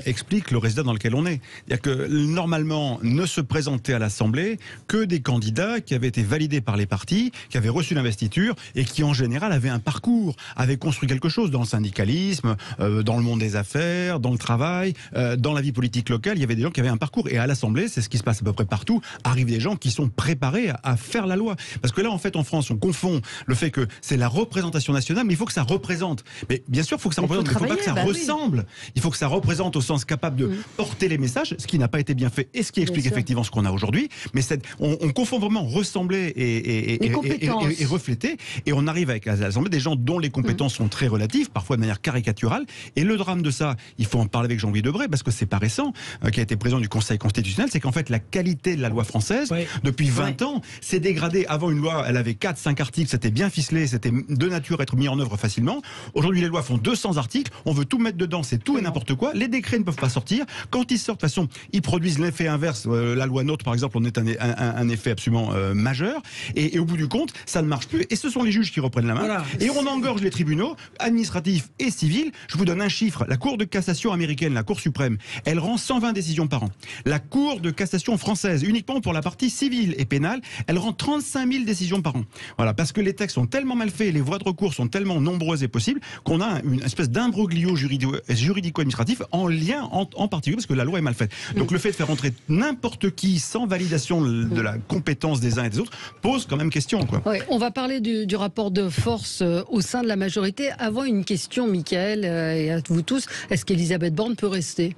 explique le résultat dans lequel on est. C'est-à-dire que, normalement, ne se présentaient à l'Assemblée que des candidats qui avaient été validés par les partis, qui avaient reçu l'investiture et qui, en général, avaient un parcours, avaient construit quelque chose dans le syndicalisme, dans le monde des affaires, dans le travail, dans la vie politique locale. Il y avait des gens qui avaient un parcours. Et à l'Assemblée, c'est ce qui se passe à peu près partout, arrivent des gens qui sont préparés à faire la loi. Parce que là, en fait, en France, on confond le fait que c'est la représentation nationale, mais il faut que ça représente. Mais bien sûr, il faut que ça représente, mais il ne faut pas que ça ressemble. Il faut que ça représente au sens capable de porter les messages, ce qui n'a pas été bien fait et ce qui explique effectivement ce qu'on a aujourd'hui. Mais on confond vraiment ressembler et refléter. Et on arrive avec l'Assemblée des gens dont les compétences sont très relatives, parfois de manière caricaturale. Et le drame de ça, il faut en parler avec Jean-Louis Debré, parce que c'est pas récent, qui a été président du Conseil constitutionnel, c'est qu'en fait la qualité de la loi française, depuis 20 ans, s'est dégradée. Avant, une loi, elle avait 4-5 articles, c'était bien ficelé, c'était de nature à être mis en œuvre facilement. Aujourd'hui, les lois font 200 articles, on veut tout mettre dedans, c'est tout et n'importe quoi. Les décrets ne peuvent pas sortir. Quand ils sortent, de toute façon, ils produisent l'effet inverse. La loi NOTRe, par exemple, on est un effet absolument majeur. Et au bout du compte, ça ne marche plus, et ce sont les juges qui reprennent la main, et on engorge les tribunaux administratifs et civils. Je vous donne un chiffre, la Cour de cassation américaine, la Cour suprême, elle rend 120 décisions par an. La Cour de cassation française, uniquement pour la partie civile et pénale, elle rend 35 000 décisions par an. Voilà, parce que les textes sont tellement mal faits, les voies de recours sont tellement nombreuses et possibles, qu'on a une espèce d'imbroglio juridico-administratif en lien, en particulier, parce que la loi est mal faite. Donc le fait de faire entrer n'importe qui sans validation de la compétence des uns et des autres pose quand même question, quoi. Ouais, on va parler du rapport de force au sein de la majorité. Avant, une question, Mickaël, et à vous tous, est-ce qu'Elisabeth Borne peut rester?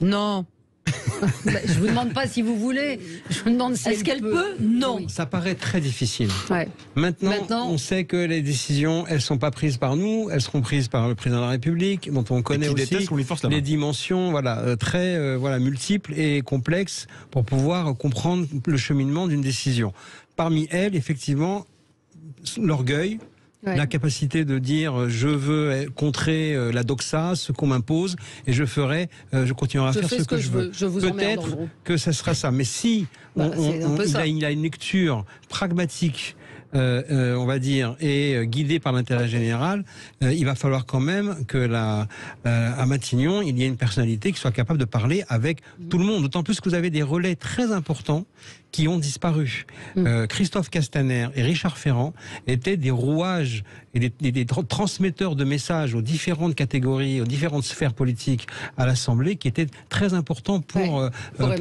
Non. Je vous demande pas si vous voulez, je vous demande si est-ce qu'elle peut. Non. Oui. Ça paraît très difficile. Ouais. Maintenant, on sait que les décisions, elles sont pas prises par nous, elles seront prises par le président de la République, dont on connaît aussi les dimensions, très multiples et complexes pour pouvoir comprendre le cheminement d'une décision. Parmi elles, effectivement, l'orgueil. Ouais. La capacité de dire je veux contrer la doxa, ce qu'on m'impose, et je continuerai à faire ce que je veux. Peut-être que ce sera ça. Mais si il a une lecture pragmatique, on va dire, et guidé par l'intérêt général, il va falloir quand même que à Matignon, il y ait une personnalité qui soit capable de parler avec tout le monde. D'autant plus que vous avez des relais très importants qui ont disparu. Christophe Castaner et Richard Ferrand étaient des rouages et des transmetteurs de messages aux différentes catégories, aux différentes sphères politiques à l'Assemblée, qui étaient très importants pour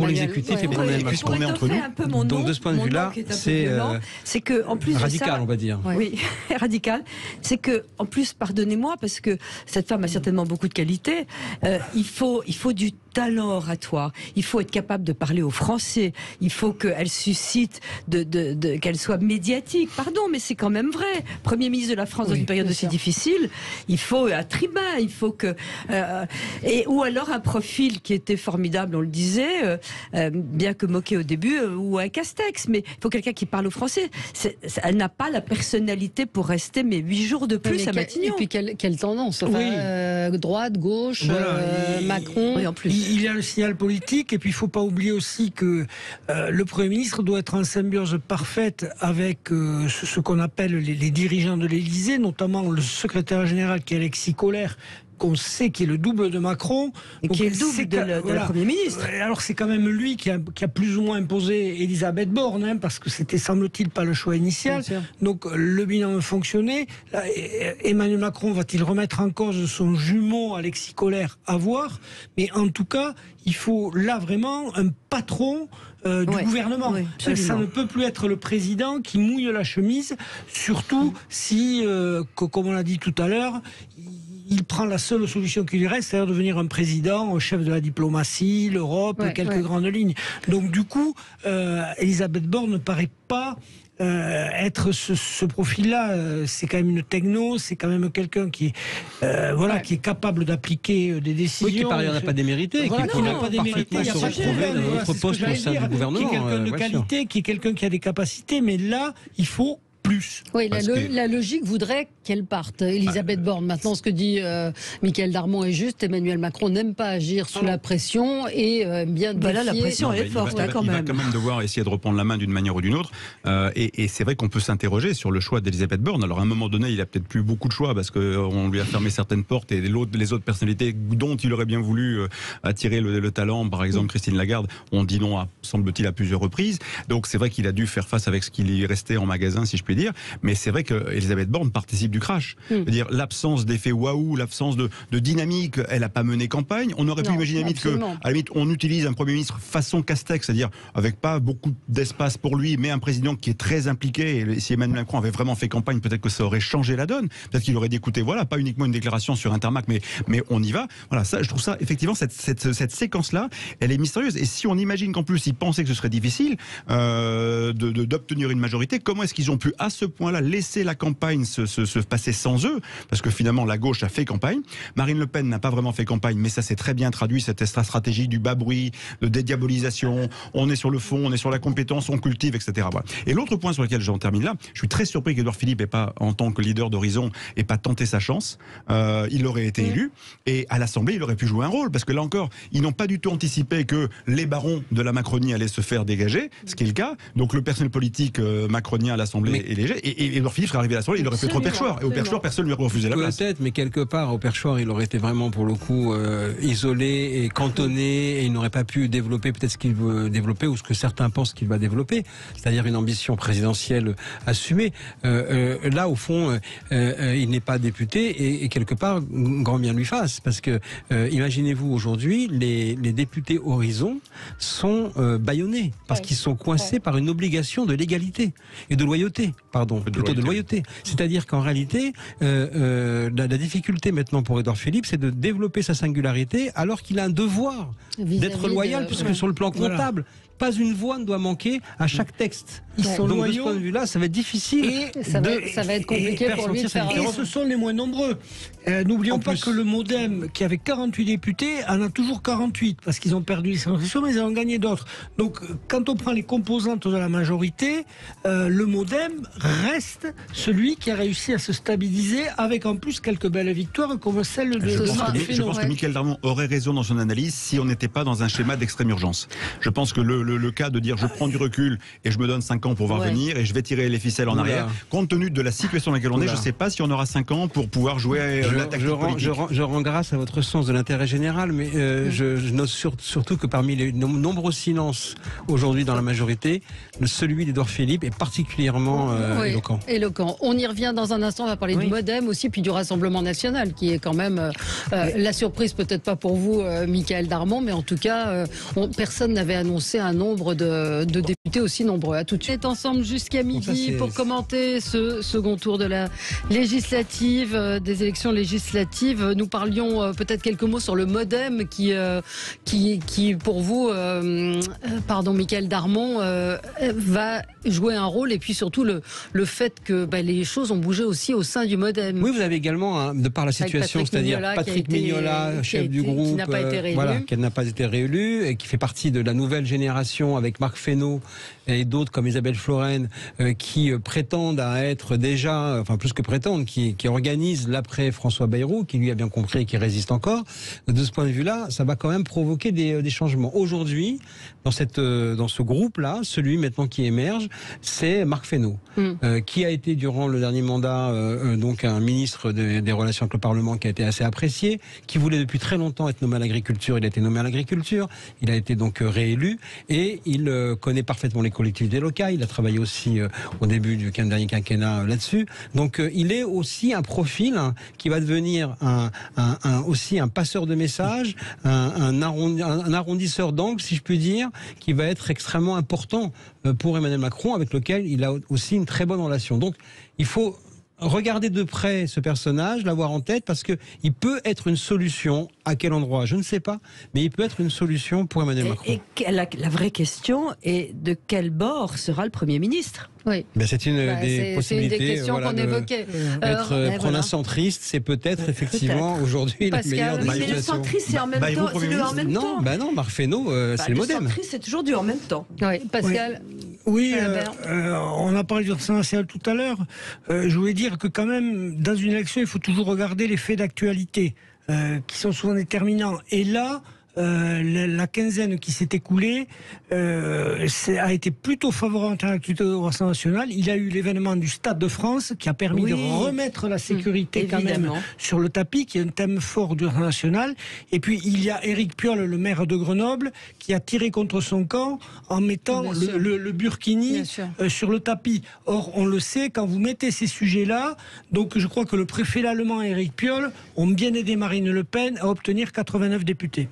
l'exécutif et pour Emmanuel Macron. Puisqu'on est entre nous. Donc de ce point de vue-là, c'est que en plus radical, on va dire. Oui, radical. C'est que en plus, pardonnez-moi, parce que cette femme a certainement beaucoup de qualités. Il faut du talent oratoire. Il faut être capable de parler aux Français. Il faut qu'elle suscite, qu'elle soit médiatique. Pardon, mais c'est quand même vrai. Premier ministre de la France dans une période aussi difficile, il faut un tribun. Il faut que ou alors un profil qui était formidable, on le disait, bien que moqué au début, ou un Castex. Mais il faut quelqu'un qui parle aux Français. Elle n'a pas la personnalité pour rester 8 jours de plus à Matignon. Et puis quelle tendance, droite, gauche, Macron. Oui, en plus. Il y a le signal politique, et puis il ne faut pas oublier aussi que le Premier ministre doit être en symbiose parfaite avec ce qu'on appelle les dirigeants de l'Élysée, notamment le secrétaire général qui est Alexis Collère, qu'on sait qui est le double de Macron. Et qui est le double de la Premier ministre. Alors c'est quand même lui qui a plus ou moins imposé Elisabeth Borne, parce que c'était, semble-t-il, pas le choix initial. Donc le bilan fonctionnait. Là, Emmanuel Macron va-t-il remettre en cause son jumeau Alexis Collère? À voir. Mais en tout cas, il faut là vraiment un patron du gouvernement. Ça ne peut plus être le président qui mouille la chemise, surtout si, comme on l'a dit tout à l'heure, il prend la seule solution qui lui reste, c'est-à-dire devenir un président, chef de la diplomatie, l'Europe, quelques grandes lignes. Donc du coup, Elisabeth Borne ne paraît pas être ce profil-là. C'est quand même une techno, c'est quand même quelqu'un qui est capable d'appliquer des décisions. Oui, qui par ailleurs n'a pas démérité, qui n'a pas démérité, il se retrouver dans notre poste au sein du gouvernement. Qui est quelqu'un de qualité, qui est quelqu'un qui a des capacités, mais là, il faut plus. Oui, la logique voudrait qu'elle parte, Elisabeth Borne. Maintenant, ce que dit Mickaël Darmon est juste. Emmanuel Macron n'aime pas agir sous la pression et bien défier. Là, la pression est forte, quand même. Il va quand même devoir essayer de reprendre la main d'une manière ou d'une autre. Et c'est vrai qu'on peut s'interroger sur le choix d'Elisabeth Borne. Alors, à un moment donné, il a peut-être plus beaucoup de choix parce qu'on lui a fermé certaines portes, et les autres personnalités dont il aurait bien voulu attirer le talent, par exemple Christine Lagarde, ont dit non, semble-t-il, à plusieurs reprises. Donc, c'est vrai qu'il a dû faire face avec ce qui lui restait en magasin, si je puis dire. Mais c'est vrai qu'Elisabeth Borne participe du crash. C'est-à-dire l'absence d'effet waouh, l'absence de dynamique, elle n'a pas mené campagne. On aurait pu imaginer à la limite, on utilise un Premier ministre façon Castex, c'est-à-dire avec pas beaucoup d'espace pour lui, mais un président qui est très impliqué. Et si Emmanuel Macron avait vraiment fait campagne, peut-être que ça aurait changé la donne. Peut-être qu'il aurait dit, écoutez, voilà, pas uniquement une déclaration sur Intermac, mais on y va. Voilà, ça, je trouve ça, effectivement, cette séquence-là, elle est mystérieuse. Et si on imagine qu'en plus, ils pensaient que ce serait difficile d'obtenir une majorité, comment est-ce qu'ils ont pu, à ce point-là, laisser la campagne se passer sans eux? Parce que finalement, la gauche a fait campagne. Marine Le Pen n'a pas vraiment fait campagne, mais ça s'est très bien traduit, cette stratégie du bas bruit, de dédiabolisation. On est sur le fond, on est sur la compétence, on cultive, etc. Voilà. Et l'autre point sur lequel j'en termine là, je suis très surpris qu'Édouard Philippe, en tant que leader d'Horizon, ait pas tenté sa chance. Il aurait été élu, et à l'Assemblée, il aurait pu jouer un rôle, parce que là encore, ils n'ont pas du tout anticipé que les barons de la Macronie allaient se faire dégager, ce qui est le cas. Donc le personnel politique macronien à l'Assemblée et privilégié. Et Édouard Philippe serait arrivé à l'Assemblée, il aurait fait trop perchoir. Et au perchoir, personne ne lui aurait refusé la place. Peut-être, mais quelque part, au perchoir, il aurait été vraiment, pour le coup, isolé et cantonné, et il n'aurait pas pu développer peut-être ce qu'il veut développer ou ce que certains pensent qu'il va développer, c'est-à-dire une ambition présidentielle assumée. Là, au fond, il n'est pas député et quelque part, grand bien lui fasse, parce que imaginez-vous aujourd'hui, les députés Horizon sont bâillonnés parce qu'ils sont coincés par une obligation de légalité et de loyauté, plutôt de loyauté. C'est-à-dire qu'en réalité, la difficulté maintenant pour Édouard Philippe, c'est de développer sa singularité alors qu'il a un devoir d'être loyal, puisque sur le plan comptable, pas une voix ne doit manquer à chaque texte. Donc de ce point de vue-là, ça va être difficile. Et ça va être compliqué pour lui de faire. Et ce sont les moins nombreux. N'oublions pas que le MoDem, qui avait 48 députés, en a toujours 48, parce qu'ils ont perdu les circonscriptions, mais ils en ont gagné d'autres. Donc, quand on prend les composantes de la majorité, le MoDem reste celui qui a réussi à se stabiliser, avec en plus quelques belles victoires, comme celle de... Je pense que Michael Darmon aurait raison dans son analyse si on n'était pas dans un schéma d'extrême urgence. Je pense que le cas de dire je prends du recul et je me donne 5 ans pour voir venir et je vais tirer les ficelles en arrière, compte tenu de la situation dans laquelle on est, je ne sais pas si on aura 5 ans pour pouvoir jouer la tactique politique. Je rends grâce à votre sens de l'intérêt général, mais je note surtout que parmi les nombreux silences aujourd'hui dans la majorité, celui d'Édouard Philippe est particulièrement éloquent. On y revient dans un instant, on va parler du MoDem aussi, puis du Rassemblement National, qui est quand même la surprise, peut-être pas pour vous, Michael Darmon, mais en tout cas, personne n'avait annoncé un nombre de députés aussi nombreux. À tout de suite ensemble jusqu'à midi pour commenter ce second tour de la législative, des élections législatives. Nous parlions peut-être quelques mots sur le MoDem qui pour vous, Michael Darmon, va jouer un rôle, et puis surtout le fait que les choses ont bougé aussi au sein du MoDem. Oui, vous avez également, de par la situation, c'est-à-dire Patrick Mignola, chef du groupe, qui n'a pas été réélu. Qui n'a pas été réélu et qui fait partie de la nouvelle génération avec Marc Fesneau et d'autres comme Isabelle Florennes qui prétendent à être déjà, enfin plus que prétendent, qui organisent l'après François Bayrou, qui lui a bien compris et qui résiste encore. De ce point de vue-là, ça va quand même provoquer des changements. Aujourd'hui, dans ce groupe-là, celui maintenant qui émerge, c'est Marc Fesneau, qui a été durant le dernier mandat donc un ministre des Relations avec le Parlement qui a été assez apprécié, qui voulait depuis très longtemps être nommé à l'agriculture. Il a été nommé à l'agriculture, il a été donc réélu et il connaît parfaitement les collectivités locales. Il a travaillé aussi au début du dernier quinquennat là-dessus. Donc il est aussi un profil qui va devenir aussi un passeur de messages, un arrondisseur d'angle, si je puis dire, qui va être extrêmement important pour Emmanuel Macron, avec lequel il a aussi une très bonne relation. Donc il faut regarder de près ce personnage, l'avoir en tête, parce qu'il peut être une solution. À quel endroit, je ne sais pas, mais il peut être une solution pour Emmanuel Macron. Et la vraie question est de quel bord sera le Premier ministre ? Oui. Ben c'est une des possibilités. C'est une des questions qu'on évoquait. Prendre un centriste, c'est peut-être effectivement aujourd'hui la meilleure des situations. Mais le centriste, c'est en même temps. C'est le en même temps. Non, Marc Fesneau, c'est le MoDem. Le centriste, c'est toujours du en même temps. Oui, Pascal. Oui, on a parlé du Rassemblement national tout à l'heure. Je voulais dire que quand même, dans une élection, il faut toujours regarder les faits d'actualité, qui sont souvent déterminants. Et là, la quinzaine qui s'est écoulée a été plutôt favorable à l'actualité au Rassemblement national. Il y a eu l'événement du Stade de France qui a permis de remettre la sécurité quand même sur le tapis, qui est un thème fort du Rassemblement national. Et puis il y a Éric Piolle, le maire de Grenoble, qui a tiré contre son camp en mettant le burkini sur le tapis. Or, on le sait, quand vous mettez ces sujets-là, donc je crois que le préfet allemand et Éric Piolle ont bien aidé Marine Le Pen à obtenir 89 députés.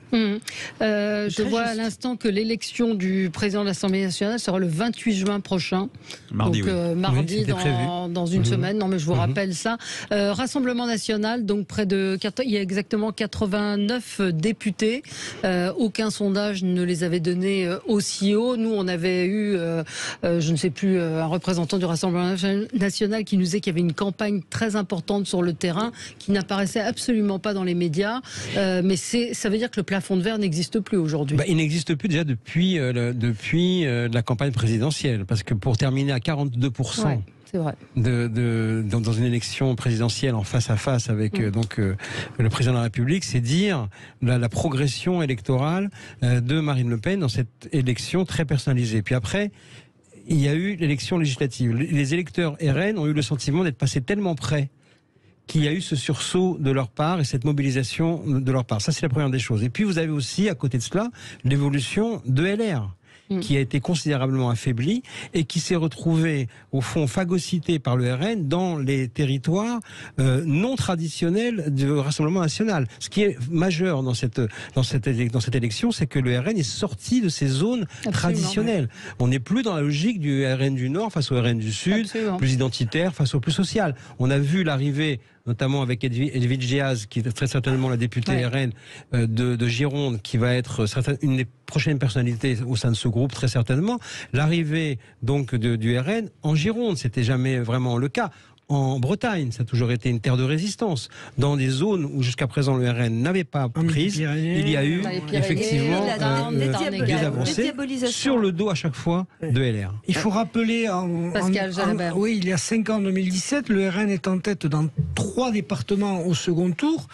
Je vois à l'instant que l'élection du président de l'Assemblée nationale sera le 28 juin prochain. Mardi, mardi dans une semaine. Non, mais je vous rappelle ça. Rassemblement national, donc il y a exactement 89 députés. Aucun sondage ne les avait donnés aussi haut. Nous, on avait eu, je ne sais plus, un représentant du Rassemblement national qui nous disait qu'il y avait une campagne très importante sur le terrain qui n'apparaissait absolument pas dans les médias. Mais ça veut dire que le plafond de verre n'existe plus aujourd'hui. Il n'existe plus déjà depuis la campagne présidentielle, parce que pour terminer à 42%. C'est vrai. Dans une élection présidentielle en face à face avec le président de la République, c'est dire la progression électorale de Marine Le Pen dans cette élection très personnalisée. Puis après, il y a eu l'élection législative. Les électeurs RN ont eu le sentiment d'être passés tellement près qu'il y a eu ce sursaut de leur part et cette mobilisation de leur part. Ça, c'est la première des choses. Et puis, vous avez aussi, à côté de cela, l'évolution de LR, qui a été considérablement affaibli et qui s'est retrouvé au fond phagocyté par le RN dans les territoires non traditionnels du Rassemblement national. Ce qui est majeur dans cette élection, c'est que le RN est sorti de ces zones traditionnelles. Oui. On n'est plus dans la logique du RN du Nord face au RN du Sud, plus identitaire face au plus social. On a vu l'arrivée notamment avec Edwige Diaz, qui est très certainement la députée RN de Gironde, qui va être une des prochaines personnalités au sein de ce groupe, très certainement. L'arrivée donc du RN en Gironde, c'était jamais vraiment le cas. En Bretagne, ça a toujours été une terre de résistance. Dans des zones où jusqu'à présent le RN n'avait pas prise, il y a eu effectivement des avancées sur le dos à chaque fois de LR. Il faut rappeler, Pascal Jalabert. Oui, il y a 5 ans, en 2017, le RN est en tête dans 3 départements au second tour.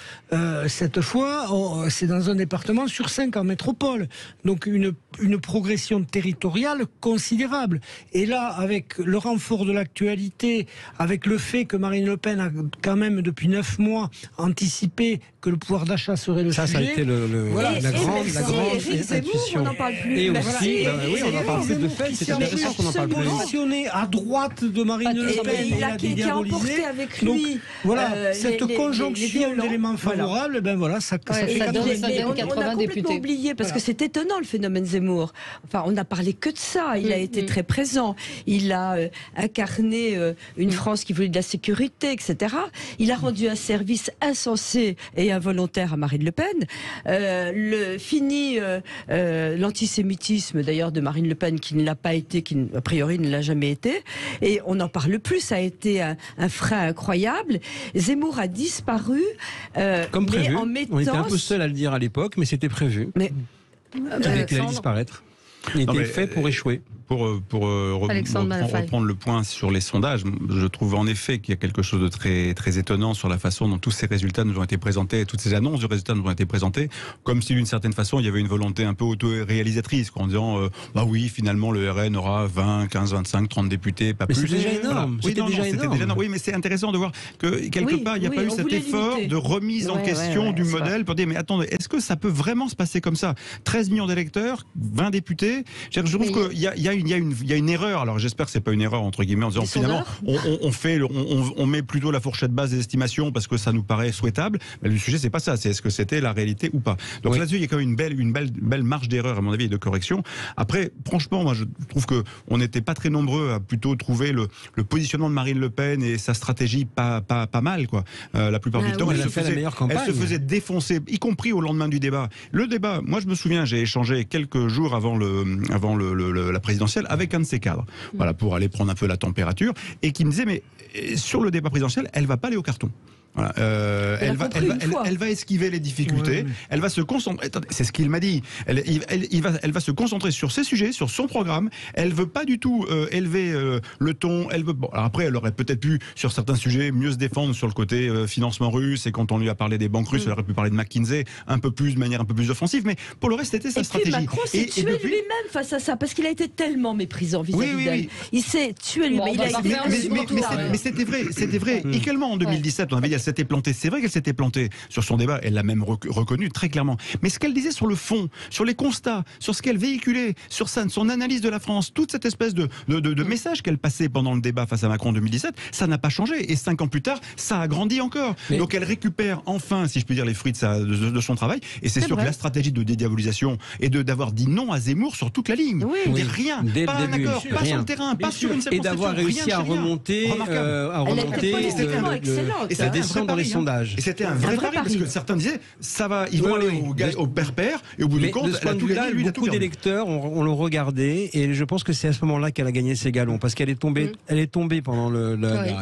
Cette fois, c'est dans un département sur 5 en métropole. Donc une progression territoriale considérable. Et là, avec le renfort de l'actualité, avec le fait que Marine Le Pen a quand même depuis 9 mois anticipé que le pouvoir d'achat serait le sujet. Ça a été la grande intuition. On n'en parle plus. Et aussi, oui, on en parle plus de fait. C'est intéressant qu'on en parle plus. Positionné à droite de Marine Le Pen, il a qui a emporté avec lui. Donc, voilà, cette conjonction d'éléments favorables, ben voilà, ça fait 80 députés. On a oublié parce que c'est étonnant le phénomène Zemmour. Enfin, on n'a parlé que de ça. Il a été très présent. Il a incarné une France qui voulait de la sécurité, etc. Il a rendu un service insensé et involontaire à Marine Le Pen. Fini l'antisémitisme d'ailleurs de Marine Le Pen, qui ne l'a pas été, qui a priori ne l'a jamais été. Et on n'en parle plus. Ça a été un frein incroyable. Zemmour a disparu. Comme prévu. On était un peu seul à le dire à l'époque, mais c'était prévu. Mais il allait disparaître. Il était fait pour échouer. Pour reprendre le point sur les sondages, je trouve en effet qu'il y a quelque chose de très, très étonnant sur la façon dont tous ces résultats nous ont été présentés, toutes ces annonces de résultats nous ont été présentées, comme si d'une certaine façon il y avait une volonté un peu auto-réalisatrice, en disant bah oui, finalement le RN aura 20, 15, 25, 30 députés, pas plus. C'est déjà énorme. C'était déjà énorme. Oui, mais c'est intéressant de voir que quelque part il n'y a pas eu cet effort de remise en question du modèle pour dire mais attendez, est-ce que ça peut vraiment se passer comme ça ? 13 millions d'électeurs, 20 députés. Je trouve qu'il y a une erreur. Alors j'espère que c'est pas une erreur entre guillemets en disant finalement on met plutôt la fourchette basse des estimations parce que ça nous paraît souhaitable. Mais le sujet c'est pas ça, c'est est-ce que c'était la réalité ou pas. Donc là-dessus il y a quand même une belle marge d'erreur à mon avis et de correction. Après franchement moi je trouve que on n'était pas très nombreux à plutôt trouver le positionnement de Marine Le Pen et sa stratégie pas mal quoi. La plupart du temps elle se faisait défoncer, y compris au lendemain du débat. Le débat, moi je me souviens, j'ai échangé quelques jours avant la présidentielle avec un de ses cadres, voilà, pour aller prendre un peu la température, et qui me disait mais sur le débat présidentiel, elle va pas aller au carton. Voilà. Elle va esquiver les difficultés. Elle va se concentrer. C'est ce qu'il m'a dit. Elle va se concentrer sur ses sujets, sur son programme. Elle veut pas du tout élever le ton. Elle veut. Bon, alors après, elle aurait peut-être pu sur certains sujets mieux se défendre sur le côté financement russe. Et quand on lui a parlé des banques russes, elle aurait pu parler de McKinsey de manière un peu plus offensive. Mais pour le reste, c'était sa stratégie. Puis Macron s'est tué lui-même face à ça parce qu'il a été tellement méprisant vis-à-vis d'elle. Il s'est tué lui-même. Mais c'était vrai. Également en 2017, on avait dit s'était plantée. C'est vrai qu'elle s'était plantée sur son débat, elle l'a même reconnu très clairement. Mais ce qu'elle disait sur le fond, sur les constats, sur ce qu'elle véhiculait, sur son analyse de la France, toute cette espèce de message qu'elle passait pendant le débat face à Macron en 2017, ça n'a pas changé. Et 5 ans plus tard, ça a grandi encore. Donc elle récupère enfin, si je peux dire, les fruits de son travail. Et c'est sûr que la stratégie de dédiabolisation et d'avoir dit non à Zemmour sur toute la ligne. Rien, pas un accord, pas sur le terrain, pas sur une circonscription. Et d'avoir réussi à remonter et ça descend dans les sondages. Et c'était un vrai pari parce que certains disaient ça va, ils vont aller au père-père et au bout du compte, de ce point de vue-là, beaucoup d'électeurs ont le regardé et je pense que c'est à ce moment-là qu'elle a gagné ses galons parce qu'elle est tombée pendant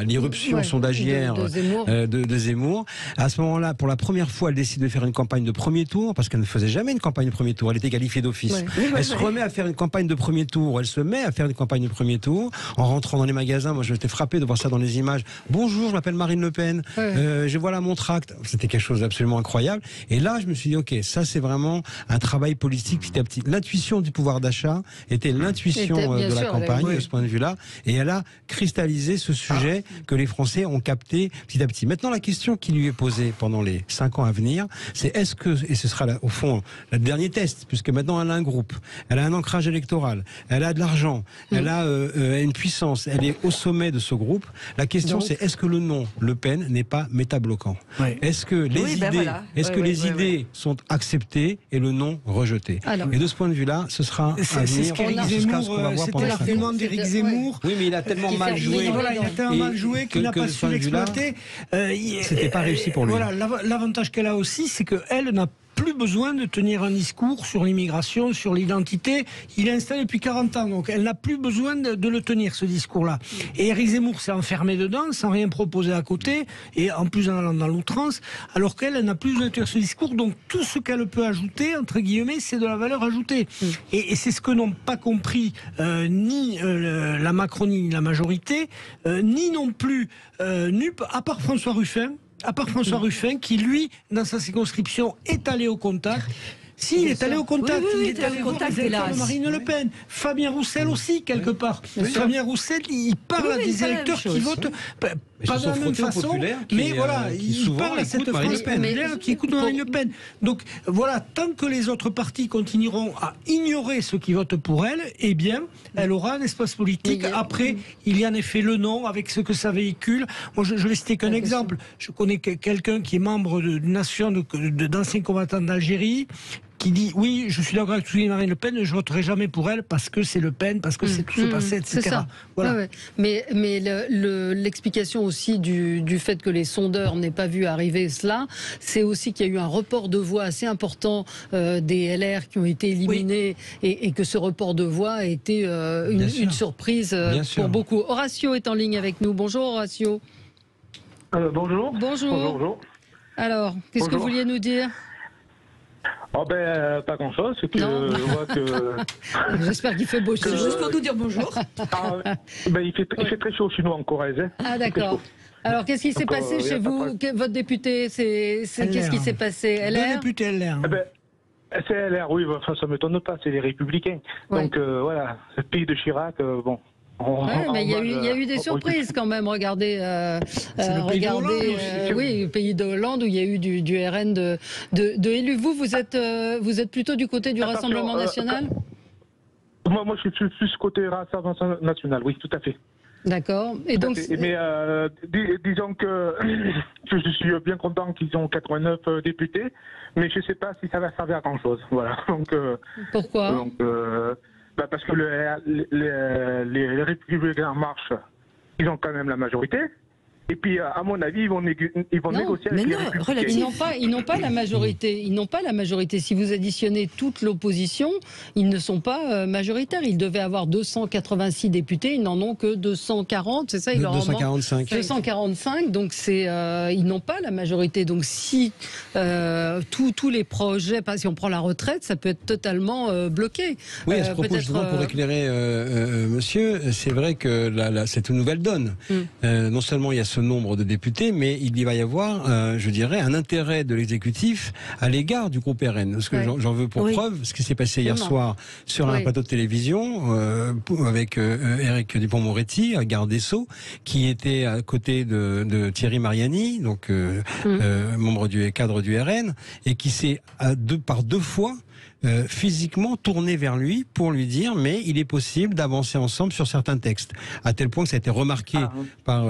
l'irruption sondagière de Zemmour. À ce moment-là, pour la première fois, elle décide de faire une campagne de premier tour parce qu'elle ne faisait jamais une campagne de premier tour. Elle était qualifiée d'office. Elle se remet à faire une campagne de premier tour. Elle se met à faire une campagne de premier tour en rentrant dans les magasins. Moi, j'étais frappé de voir ça dans les images. Bonjour, je m'appelle Marine Le Pen. je vois là mon tract. C'était quelque chose d'absolument incroyable. Et là, je me suis dit, ok, ça c'est vraiment un travail politique petit à petit. L'intuition du pouvoir d'achat était l'intuition de la campagne de ce point de vue-là. Et elle a cristallisé ce sujet que les Français ont capté petit à petit. Maintenant, la question qui lui est posée pendant les 5 ans à venir, c'est est-ce que, et ce sera au fond le dernier test, puisque maintenant elle a un groupe, elle a un ancrage électoral, elle a de l'argent, elle a une puissance, elle est au sommet de ce groupe. La question c'est est-ce que le nom Le Pen n'est pas métabloquant? Est-ce que les idées sont acceptées et le nom rejeté? Et de ce point de vue-là, ce sera à venir jusqu'à ce qu'on va voir pendant 5 ans. C'était l'argument d'Éric Zemmour. Oui, mais il a tellement mal joué. Il a tellement mal joué qu'il n'a pas su l'exploiter. C'était pas réussi pour lui. Voilà, l'avantage qu'elle a aussi, c'est qu'elle n'a plus besoin de tenir un discours sur l'immigration, sur l'identité. Il est installé depuis 40 ans, donc elle n'a plus besoin de le tenir, ce discours-là. Et Éric Zemmour s'est enfermé dedans, sans rien proposer à côté, et en plus en allant dans l'outrance, alors qu'elle n'a plus besoin de tenir ce discours. Donc tout ce qu'elle peut ajouter, entre guillemets, c'est de la valeur ajoutée. Et c'est ce que n'ont pas compris ni la Macronie, ni la majorité, ni non plus NUP, à part François Ruffin. Qui, lui, dans sa circonscription, est allé au contact. S'il est allé au contact, il est allé au contact de Marine Le Pen. Fabien Roussel aussi, quelque part. Fabien Roussel, il parle à des électeurs qui votent pas de la même façon, mais voilà, il parle à cette France populaire qui écoute Marine Le Pen. Donc voilà, tant que les autres partis continueront à ignorer ceux qui votent pour elle, eh bien, elle aura un espace politique. Après, il y a en effet le nom, avec ce que ça véhicule. Moi, je vais citer qu'un exemple. Je connais quelqu'un qui est membre d'une nation d'anciens combattants d'Algérie, qui dit oui, je suis d'accord avec Marine Le Pen, je voterai jamais pour elle parce que c'est Le Pen, parce que c'est tout ce passé, etc. C'est ça. Voilà. Mais l'explication aussi du fait que les sondeurs n'aient pas vu arriver cela, c'est aussi qu'il y a eu un report de voix assez important des LR qui ont été éliminés et que ce report de voix a été une surprise pour beaucoup. Horacio est en ligne avec nous. Bonjour Horacio. Bonjour. Bonjour. Alors, qu'est-ce que vous vouliez nous dire ? Oh pas grand-chose, c'est que je vois que... J'espère qu'il fait beau chez vous. C'est juste pour nous dire bonjour. Il fait très chaud chez nous en Corrèze. Ah d'accord. Alors qu'est-ce qui s'est passé chez vous? Votre député, qu'est-ce qui s'est passé? LR? Deux députés LR. C'est LR, oui, enfin, ça ne m'étonne pas, c'est les Républicains. Ouais. Donc voilà, le pays de Chirac, bon... mais il y a eu des surprises quand même. Regardez, le pays de Hollande où il y a eu du RN de élus. Vous êtes plutôt du côté du Rassemblement national? Moi, je suis plus côté Rassemblement national, oui, tout à fait. D'accord. Et donc, mais disons que je suis bien content qu'ils ont 89 députés, mais je ne sais pas si ça va servir à grand chose. Voilà. Donc, pourquoi? Parce que les Républicains en marche, ils ont quand même la majorité. Et puis, à mon avis, ils vont négocier avec les Républicains. Ils n'ont pas la majorité. Ils n'ont pas la majorité. Si vous additionnez toute l'opposition, ils ne sont pas majoritaires. Ils devaient avoir 286 députés. Ils n'en ont que 240. C'est ça, 245. 245. Donc, ils n'ont pas la majorité. Donc, si tous les projets, si on prend la retraite, ça peut être totalement bloqué. Oui, à ce propos, justement, pour éclairer monsieur, c'est vrai que c'est une nouvelle donne. Non seulement il y a ce nombre de députés, mais il y va y avoir, je dirais, un intérêt de l'exécutif à l'égard du groupe RN. Parce que j'en veux pour preuve ce qui s'est passé hier soir sur un plateau de télévision avec Éric Dupond-Moretti, garde des Sceaux, qui était à côté de Thierry Mariani, donc membre cadre du RN, et qui s'est par deux fois physiquement tourné vers lui pour lui dire mais il est possible d'avancer ensemble sur certains textes, à tel point que ça a été remarqué par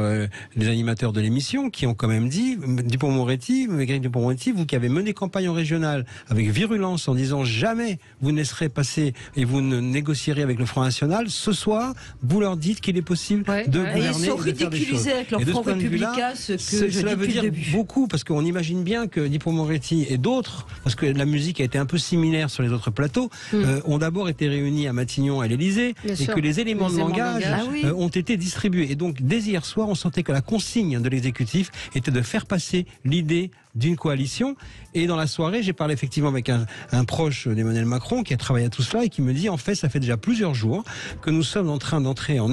les animateurs de l'émission qui ont quand même dit Dupond-Moretti, vous qui avez mené campagne en régionale avec virulence en disant jamais vous ne laisserez passer et vous ne négocierez avec le Front National, ce soir vous leur dites qu'il est possible de gouverner. Et ils sont ridiculisés avec leur Front républicain, cela veut dire beaucoup, parce qu'on imagine bien que Dupond-Moretti et d'autres, parce que la musique a été un peu similaire sur sur les autres plateaux, ont d'abord été réunis à Matignon, à l'Élysée, et que les éléments de langage ont été distribués. Et donc, dès hier soir, on sentait que la consigne de l'exécutif était de faire passer l'idée d'une coalition. Et dans la soirée, j'ai parlé effectivement avec un proche d'Emmanuel Macron qui a travaillé à tout cela et qui me dit, en fait, ça fait déjà plusieurs jours que nous sommes en train d'entrer en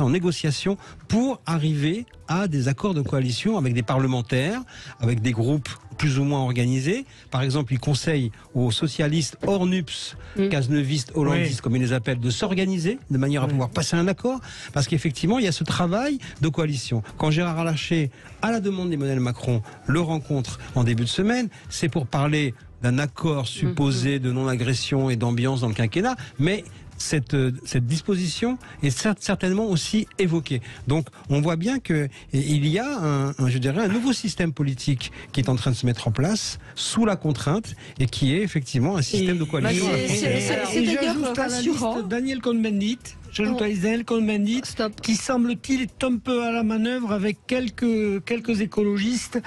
négociation pour arriver à des accords de coalition avec des parlementaires, avec des groupes plus ou moins organisés. Par exemple, il conseille aux socialistes hors NUPS, casnevistes, hollandistes, comme ils les appellent, de s'organiser de manière à pouvoir passer un accord, parce qu'effectivement, il y a ce travail de coalition. Quand Gérard Larcher, à la demande d'Emmanuel Macron, le rencontre en début de semaine, c'est pour parler d'un accord supposé de non-agression et d'ambiance dans le quinquennat, mais cette disposition est certainement aussi évoquée. Donc on voit bien qu'il y a je dirais un nouveau système politique qui est en train de se mettre en place sous la contrainte et qui est effectivement un système de coalition. J'ajoute à la liste Daniel Cohn-Bendit. J'ajoute à Daniel Cohn-Bendit qui, semble-t-il, est un peu à la manœuvre avec quelques écologistes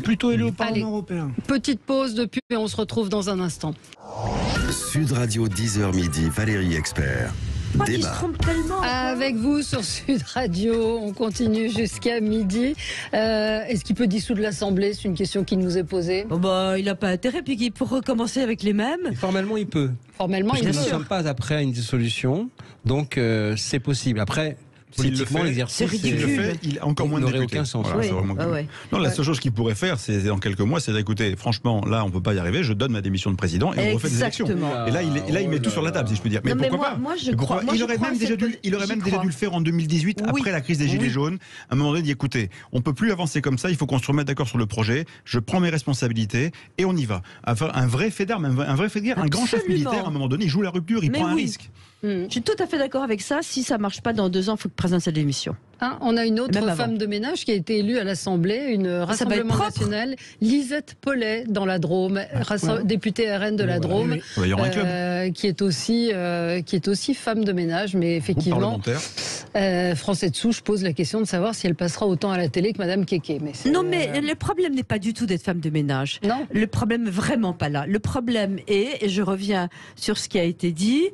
plutôt élus au Parlement européen. Petite pause de pub et on se retrouve dans un instant. Sud Radio 10h midi, Valérie Expert. Avec vous sur Sud Radio, on continue jusqu'à midi. Est-ce qu'il peut dissoudre l'Assemblée? C'est une question qui nous est posée. Il n'a pas intérêt, puis pour recommencer avec les mêmes. Et formellement, il peut. Formellement, nous ne sommes pas après une dissolution, donc c'est possible. Après, politiquement, l'exercice, c'est ridicule. Il a encore moins de députés. Aucun sens. Voilà, non, la seule chose qu'il pourrait faire, c'est dans quelques mois, c'est d'écouter. Franchement, là, on peut pas y arriver. Je donne ma démission de président et on refait des élections. Et là, il met tout sur la table, si je peux dire. Mais pourquoi pas? Il aurait même déjà dû le faire en 2018, après la crise des Gilets jaunes. À un moment donné, il dit écoutez, on peut plus avancer comme ça. Il faut qu'on se remette d'accord sur le projet. Je prends mes responsabilités et on y va. Un vrai fait d'armes, un grand chef militaire. À un moment donné, il joue la rupture, il prend un risque. Je suis tout à fait d'accord avec ça. Si ça marche pas dans 2 ans, il faut que présente sa démission. On a une autre femme de ménage qui a été élue à l'Assemblée, une Rassemblement national, Lisette Paulet dans la Drôme, députée RN de la Drôme, qui est aussi femme de ménage, mais effectivement, Français de souche pose la question de savoir si elle passera autant à la télé que Madame Kéké. Mais le problème n'est pas du tout d'être femme de ménage. Non. Le problème n'est vraiment pas là. Le problème est, et je reviens sur ce qui a été dit,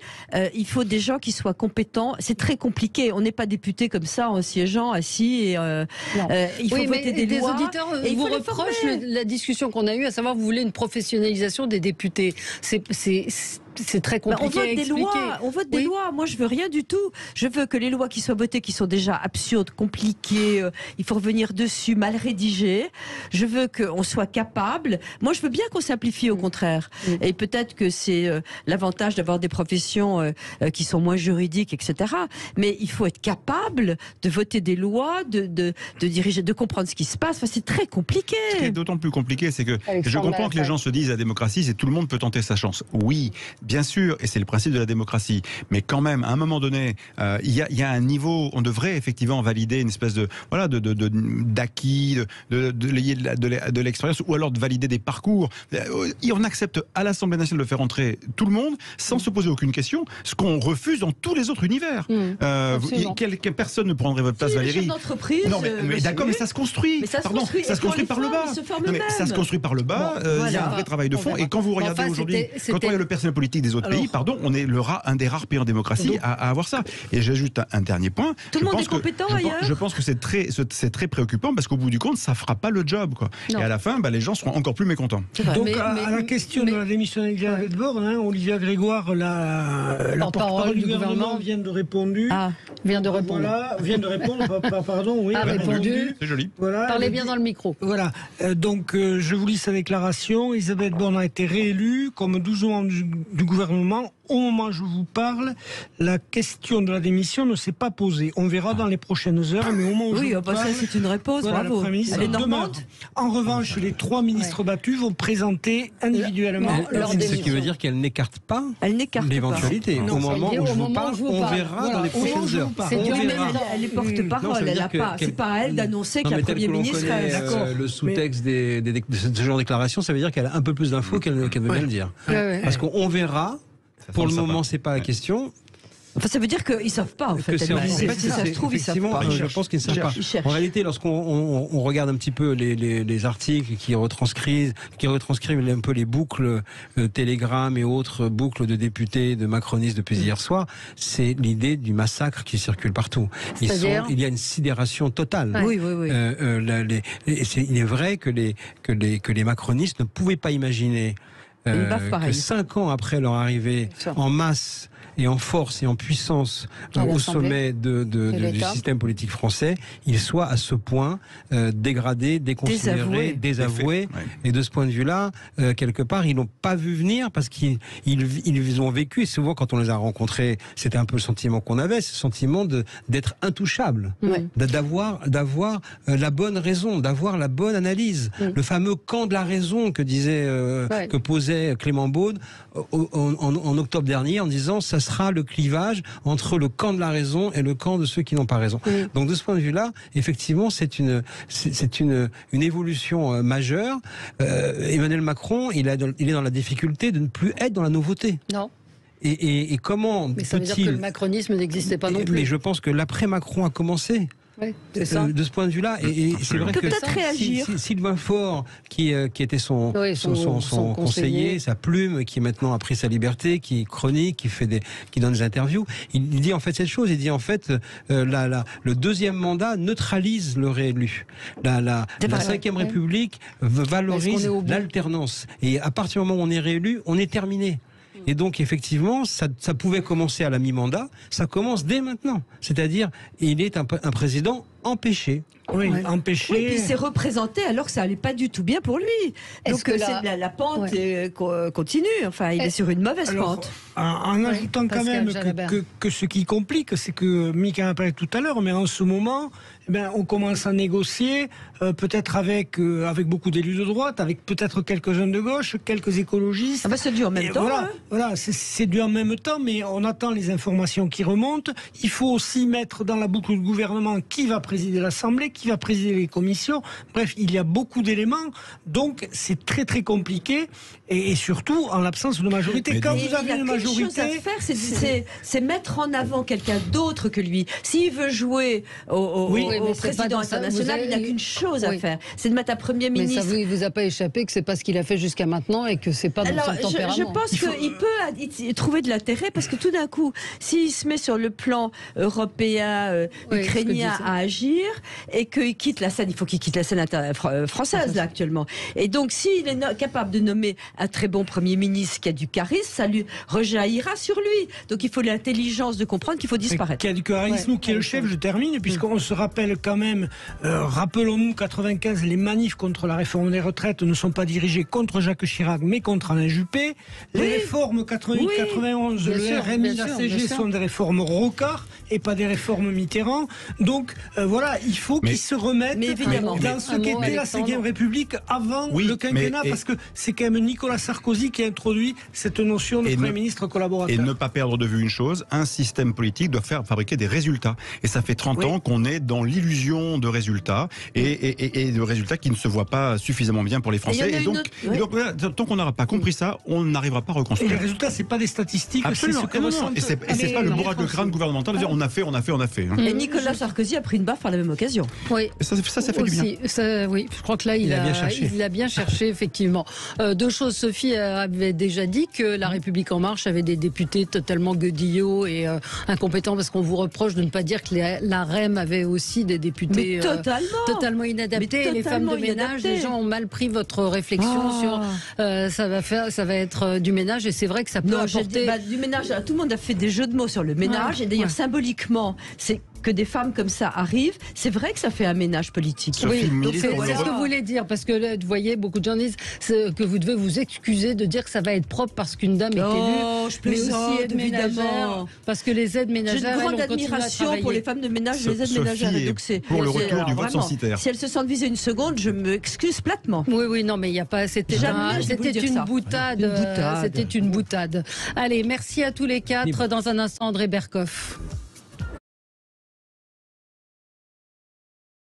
il faut des gens qui soient compétents. C'est très compliqué. On n'est pas député comme ça en siégeant assis et il faut voter des lois. Les auditeurs vous reprochent la discussion qu'on a eue, à savoir vous voulez une professionnalisation des députés. C'est très compliqué à expliquer. On vote des lois. Moi, je veux rien du tout. Je veux que les lois qui soient votées, qui sont déjà absurdes, compliquées, il faut revenir dessus, mal rédigées. Je veux qu'on soit capable. Moi, je veux bien qu'on simplifie, au contraire. Et peut-être que c'est l'avantage d'avoir des professions qui sont moins juridiques, etc. Mais il faut être capable de voter des lois, de diriger, de comprendre ce qui se passe. Enfin, c'est très compliqué. Ce qui est d'autant plus compliqué, c'est que je comprends que les gens se disent la démocratie, c'est tout le monde peut tenter sa chance. Oui. Bien sûr, et c'est le principe de la démocratie. Mais quand même, à un moment donné, il y a un niveau. On devrait effectivement valider une espèce d'acquis, de l'expérience, ou alors de valider des parcours. Et on accepte à l'Assemblée nationale de faire entrer tout le monde sans se poser aucune question, ce qu'on refuse dans tous les autres univers. Quelle personne ne prendrait votre place, Valérie? Les chefs d'entreprise. Non, mais d'accord, mais ça se construit. Ça se construit par le bas. Ça se construit par le bas. Il y a un vrai travail de fond. Et quand vous regardez aujourd'hui, quand on regarde le personnel politique des autres pays, on est un des rares pays en démocratie à avoir ça. Et j'ajoute un dernier point. Tout le monde est compétent ailleurs. Je pense que c'est très préoccupant parce qu'au bout du compte, ça fera pas le job, quoi. Et à la fin, les gens seront encore plus mécontents. Donc à la question de la démission d'Elisabeth Borne, Olivia Grégoire, la porte-parole du gouvernement, vient de répondre. Vient de répondre. Pardon, oui. A répondu. C'est joli. Voilà, parlez bien dans le micro. Voilà. Donc je vous lis sa déclaration. Elisabeth Borne a été réélue comme 12 membres du gouvernement. Au moment où je vous parle, la question de la démission ne s'est pas posée. On verra dans les prochaines heures, mais au moment où je vous parle... ça c'est une réponse, bravo. Elle est normande. En revanche, les 3 ministres battus vont présenter individuellement leur démission. Ce qui veut dire qu'elle n'écarte pas l'éventualité. Au moment où je vous parle, on verra dans les prochaines heures. Elle est porte-parole. C'est pas à elle d'annoncer que la Premier ministre est d'accord. Le sous-texte de ce genre de déclaration, ça veut dire qu'elle a un peu plus d'infos qu'elle veut bien le dire. Parce qu'on verra. Pour le moment, c'est pas la question. Enfin, ça veut dire qu'ils ne savent pas, en fait. Si ça se trouve, ils savent pas. Je pense qu'ils ne savent pas. En réalité, lorsqu'on regarde un petit peu les articles qui retranscrivent un peu les boucles Telegram et autres boucles de députés, de macronistes depuis hier soir, c'est l'idée du massacre qui circule partout. Il y a une sidération totale. Oui. Il est vrai que les macronistes ne pouvaient pas imaginer que 5 ans après leur arrivée en masse et en force et en puissance au sommet du système politique français, ils soient à ce point dégradés, déconsidérés, désavoués. Et de ce point de vue-là, quelque part, ils n'ont pas vu venir parce qu'ils ont vécu. Et souvent, quand on les a rencontrés, c'était un peu le sentiment qu'on avait, ce sentiment d'être intouchable, d'avoir la bonne raison, d'avoir la bonne analyse. Le fameux camp de la raison que posait Clément Beaune en octobre dernier en disant ça sera le clivage entre le camp de la raison et le camp de ceux qui n'ont pas raison. Donc de ce point de vue-là, effectivement, c'est une évolution majeure. Emmanuel Macron, il est dans la difficulté de ne plus être dans la nouveauté. Non. Et comment mais ça veut dire que le macronisme n'existait pas non plus. Mais je pense que l'après-Macron a commencé. Oui, c'est ça. De ce point de vue-là, et c'est vrai que Sylvain Faure, qui était son conseiller, sa plume, qui maintenant a pris sa liberté, qui chronique, qui donne des interviews, il dit en fait cette chose, il dit en fait le deuxième mandat neutralise le réélu. La 5e République valorise l'alternance. Et à partir du moment où on est réélu, on est terminé. Et donc, effectivement, ça pouvait commencer à la mi-mandat, ça commence dès maintenant. C'est-à-dire, il est un président empêché. Oui, empêché. Oui, puis il s'est représenté alors que ça allait pas du tout bien pour lui. Donc la pente continue. Enfin, il est sur une mauvaise pente. En ajoutant quand même que ce qui complique, c'est que Mika a parlé tout à l'heure, mais en ce moment, on commence à négocier, peut-être avec beaucoup d'élus de droite, avec peut-être quelques jeunes de gauche, quelques écologistes. C'est dû en même temps. Voilà, c'est dû en même temps, mais on attend les informations qui remontent. Il faut aussi mettre dans la boucle du gouvernement qui va présider l'Assemblée, qui va présider les commissions. Bref, il y a beaucoup d'éléments, donc c'est très très compliqué, et surtout en l'absence de majorité. Quand vous avez une majorité, à faire, c'est mettre en avant quelqu'un d'autre que lui. S'il veut jouer au président international, il n'a qu'une chose à faire, c'est de mettre un Premier ministre. Mais ça vous a pas échappé que c'est pas ce qu'il a fait jusqu'à maintenant et que c'est pas dans son tempérament. Je pense qu'il peut trouver de l'intérêt parce que tout d'un coup, s'il se met sur le plan européen, ukrainien à agir et qu'il quitte la scène, il faut qu'il quitte la scène française là actuellement. Et donc, s'il est capable de nommer un très bon Premier ministre qui a du charisme, ça lui rejaillira sur lui. Donc, il faut l'intelligence de comprendre qu'il faut disparaître. Qui a du charisme ou qui est le chef, je termine, puisqu'on se rappelle quand même, rappelons-nous, 95, les manifs contre la réforme des retraites ne sont pas dirigés contre Jacques Chirac, mais contre Alain Juppé. Les réformes 88-91, le RMI, la CG sont des réformes Rocard et pas des réformes Mitterrand. Donc, voilà, il faut qu'ils se remettent dans ce qu'était la 5e République avant le quinquennat, parce que c'est quand même Nicolas Sarkozy qui a introduit cette notion de Premier ministre collaborateur. Et ne pas perdre de vue une chose, un système politique doit fabriquer des résultats. Et ça fait 30 ans qu'on est dans l'illusion de résultats, et de résultats qui ne se voient pas suffisamment bien pour les Français. Et donc, tant qu'on n'aura pas compris ça, on n'arrivera pas à reconstruire. Et les résultats, c'est pas des statistiques, c'est ce que ressentent. Et c'est pas le bourrage de crâne gouvernemental de dire on a fait. Et Nicolas Sarkozy a pris une baffe par la même occasion. Oui. Et ça fait du bien. Oui, je crois que là, il a bien cherché, effectivement. Deux choses. Sophie avait déjà dit que La République En Marche avait des députés totalement guedillots et incompétents, parce qu'on vous reproche de ne pas dire que la REM avait aussi des députés totalement inadaptés. Et les femmes de ménage, les gens ont mal pris votre réflexion sur ça va être du ménage, et c'est vrai que ça peut apporter... du ménage, tout le monde a fait des jeux de mots sur le ménage, et d'ailleurs symboliquement, c'est que des femmes comme ça arrivent, c'est vrai que ça fait un ménage politique. Oui, c'est ce que vous voulez dire, parce que là, vous voyez, beaucoup de gens disent que vous devez vous excuser de dire que ça va être propre parce qu'une dame est élue, mais aussi aide ménagère, parce que les aides ménagères, j'ai une grande admiration pour les femmes de ménage, les aides ménagères. Donc pour le retour du vote censitaire. Si elles se sentent visées une seconde, je m'excuse platement. Oui, non, mais il n'y a pas. C'était une boutade. C'était une boutade. Allez, merci à tous les quatre. Dans un instant, André Berkoff.